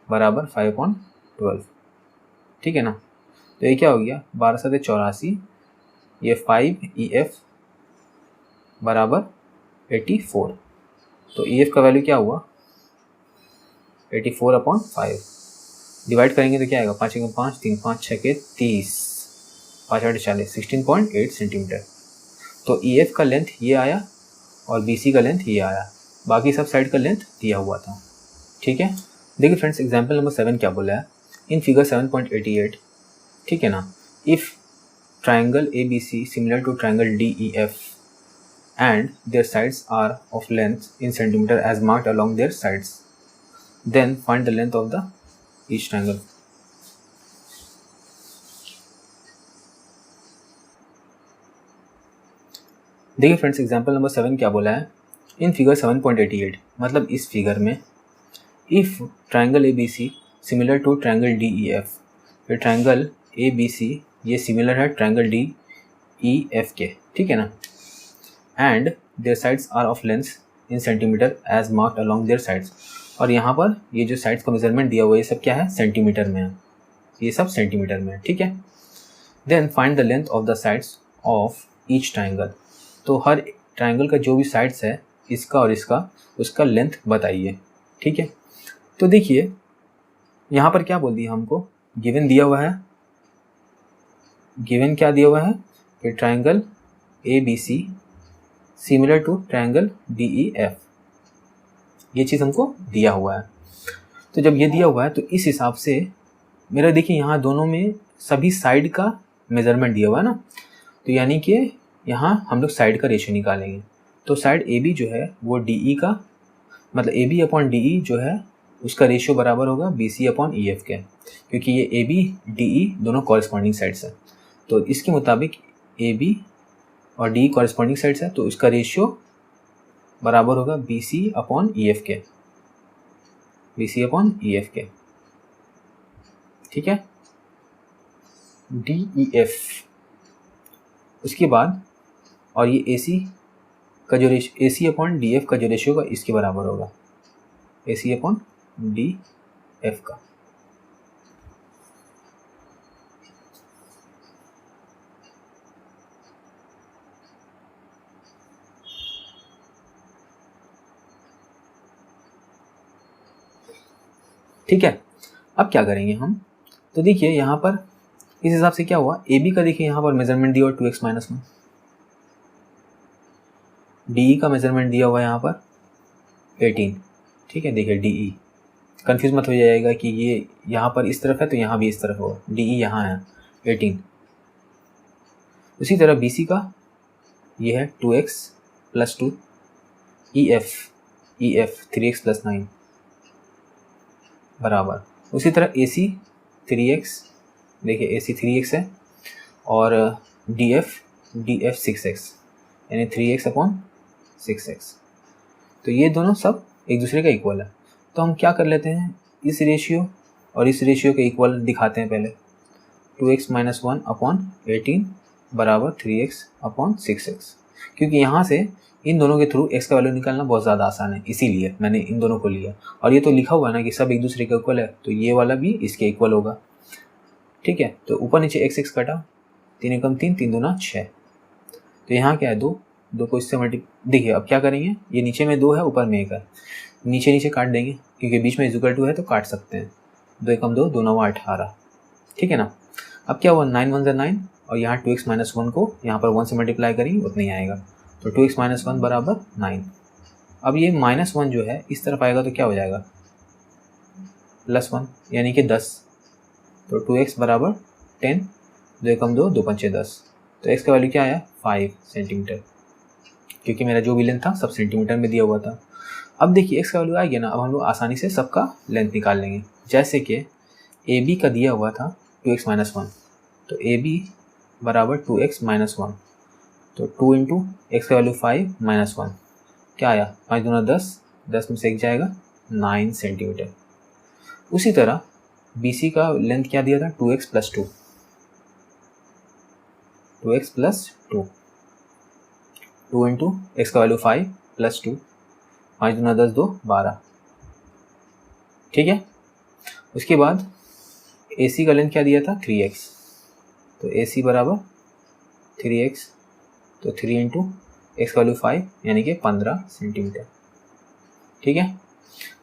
बराबर 5/12। ठीक है ना? तो ये क्या हो गया 12 7 84, ये 5 ई एफ बराबर 84। तो ई एफ का वैल्यू क्या हुआ 84/5। डिवाइड करेंगे तो क्या आएगा 5 1 5, 3 5 6 के 30, 5 8 40, 16.8 सेंटीमीटर। तो ई एफ का लेंथ ये आया और बी सी का लेंथ ये आया, बाकी सब साइड का लेंथ दिया हुआ था। ठीक है? देखिए फ्रेंड्स, एग्जाम्पल नंबर 7 क्या बोला है इन फिगर 7.88। ठीक है ना? If triangle A B C similar to triangle D E F and their sides are of length in centimeter as marked along their sides, then find the length of the each triangle. देखिए फ्रेंड्स, एग्जाम्पल नंबर 7 क्या बोला है, इन फिगर 7.88, मतलब इस फिगर में if triangle A B C similar to triangle D E F, ये ट्राइंगल ए बी सी ये सिमिलर है ट्राइंगल डी ई एफ के, ठीक है ना, and their sides are of length in centimetre as marked along their sides, और यहाँ पर ये जो साइड्स का मेजरमेंट दिया हुआ है ये सब क्या है, सेंटीमीटर में है, ये सब सेंटीमीटर में है, ठीक है। Then find the length of the sides of each triangle, तो हर ट्राइंगल का जो भी साइड्स है इसका और इसका, उसका लेंथ बताइए, ठीक है। तो देखिए यहाँ पर क्या बोल दिया हमको, गिवन दिया हुआ है, गिवन क्या दिया हुआ है कि triangle A B C similar to triangle D E F, ये चीज़ हमको दिया हुआ है। तो जब ये दिया हुआ है तो इस हिसाब से मेरा देखिए यहाँ दोनों में सभी साइड का मेज़रमेंट दिया हुआ है ना, तो यानी कि यहाँ हम लोग साइड का रेशियो निकालेंगे। तो साइड ए बी जो है वो डी ई का, मतलब A B upon D E जो है उसका रेशियो बराबर होगा B C upon E F के, क्योंकि ये ए बी डी ई दोनों कॉरस्पॉन्डिंग साइड्स है। तो इसके मुताबिक ए बी और डी कॉरस्पॉन्डिंग साइड्स है, तो उसका रेशियो बराबर होगा B C upon E F के, B C upon E F के, ठीक है, डी ई एफ। उसके बाद और ये ए सी का जो रेशियो, ए सी अपॉन डी एफ का जो रेशियो होगा इसके बराबर होगा ए सी अपॉन डी एफ का। ठीक है, अब क्या करेंगे हम, तो देखिए यहाँ पर इस हिसाब से क्या हुआ, ए बी का देखिए यहाँ पर मेजरमेंट दिया हुआ 2x माइनस 1, डी ई का मेजरमेंट दिया हुआ है यहाँ पर 18, ठीक है। देखिए डी ई कन्फ्यूज मत हो जाएगा कि ये यहाँ पर इस तरफ है तो यहाँ भी इस तरफ होगा, डी ई यहाँ है 18। उसी तरह बी सी का ये है 2x plus 2, E F 3x plus 9 बराबर। उसी तरह ए सी 3x, देखिए ए सी 3x है, और डी एफ 6x, यानी 3x अपॉन 6x। तो ये दोनों सब एक दूसरे का इक्वल है, तो हम क्या कर लेते हैं, इस रेशियो और इस रेशियो के इक्वल दिखाते हैं पहले। 2x माइनस 1 अपॉन 18 बराबर 3x अपॉन 6x, क्योंकि यहाँ से इन दोनों के थ्रू x का वैल्यू निकालना बहुत ज़्यादा आसान है, इसीलिए मैंने इन दोनों को लिया। और ये तो लिखा हुआ है ना कि सब एक दूसरे के इक्वल है, तो ये वाला भी इसके इक्वल होगा, ठीक है। तो ऊपर नीचे x कटा, 3 एकम 3, 3 दूना 6, तो यहाँ क्या है 2, 2 को इससे देखिए अब क्या करेंगे, ये नीचे में 2 है ऊपर में 1 है, नीचे नीचे काट देंगे क्योंकि बीच में इक्वल टू है तो काट सकते हैं। 2 एकम 2, 2 नवा 18, ठीक है ना। अब क्या हुआ, 9 1 9, और यहाँ 2x माइनस 1 को यहाँ पर 1 से मल्टीप्लाई करेंगे उतना ही आएगा, तो 2x माइनस 1 बराबर 9। अब ये माइनस 1 जो है इस तरफ आएगा तो क्या हो जाएगा, प्लस 1 यानी कि 10, तो 2x बराबर 10, 2 एकम 2, 2 पंचे 10, तो x का वैल्यू क्या आया 5 सेंटीमीटर, क्योंकि मेरा जो भी लेंथ था सब सेंटीमीटर में दिया हुआ था। अब देखिए x का वैल्यू आ गया ना, अब हम लोग आसानी से सबका लेंथ निकाल लेंगे। जैसे कि ए बी का दिया हुआ था 2x माइनस 1, तो ए बी बराबर 2x माइनस 1, तो 2 इंटू एक्स का वैल्यू 5 माइनस 1, क्या आया 5 दूना 10, 10 में से 1 जाएगा 9 सेंटीमीटर। उसी तरह बी सी का लेंथ क्या दिया था 2x plus 2, 2x plus 2, 2 into x का वैल्यू 5 प्लस 2, 5 दूना 10, 2 12, ठीक है। उसके बाद ए सी का लेंथ क्या दिया था 3x, तो ए सी बराबर 3x, तो 3 इंटू एक्स का वैल्यू 5 यानी कि 15 सेंटीमीटर, ठीक है।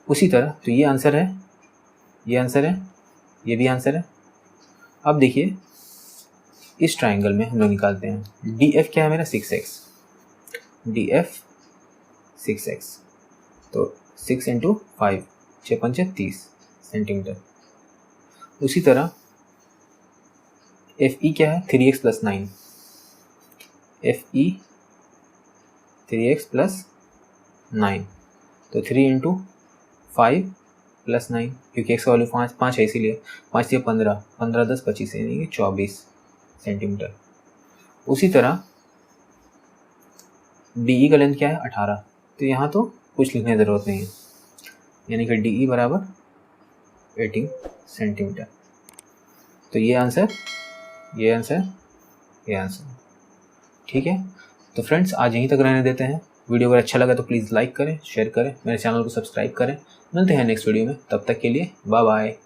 उसी तरह तो ये आंसर है, ये आंसर है, ये भी आंसर है। अब देखिए इस ट्राइंगल में हम लोग निकालते हैं, डी एफ क्या है मेरा 6x, डी एफ 6x, तो 6 इंटू 5, 6 पंचे 30 सेंटीमीटर। उसी तरह एफ ई क्या है 3x plus 9, F E 3x plus 9, तो 3 इंटू 5 प्लस 9, क्योंकि x का वैल्यू 5 है इसीलिए 5 से 15, 15 10 25 यानी कि 24 सेंटीमीटर। उसी तरह DE का लेंथ क्या है 18, तो यहाँ तो कुछ लिखने की ज़रूरत नहीं है, यानी कि DE बराबर 18 सेंटीमीटर। तो ये आंसर, ये आंसर, ये आंसर, ठीक है। तो फ्रेंड्स आज यहीं तक रहने देते हैं। वीडियो अगर अच्छा लगा तो प्लीज़ लाइक करें, शेयर करें, मेरे चैनल को सब्सक्राइब करें। मिलते हैं नेक्स्ट वीडियो में, तब तक के लिए बाय बाय।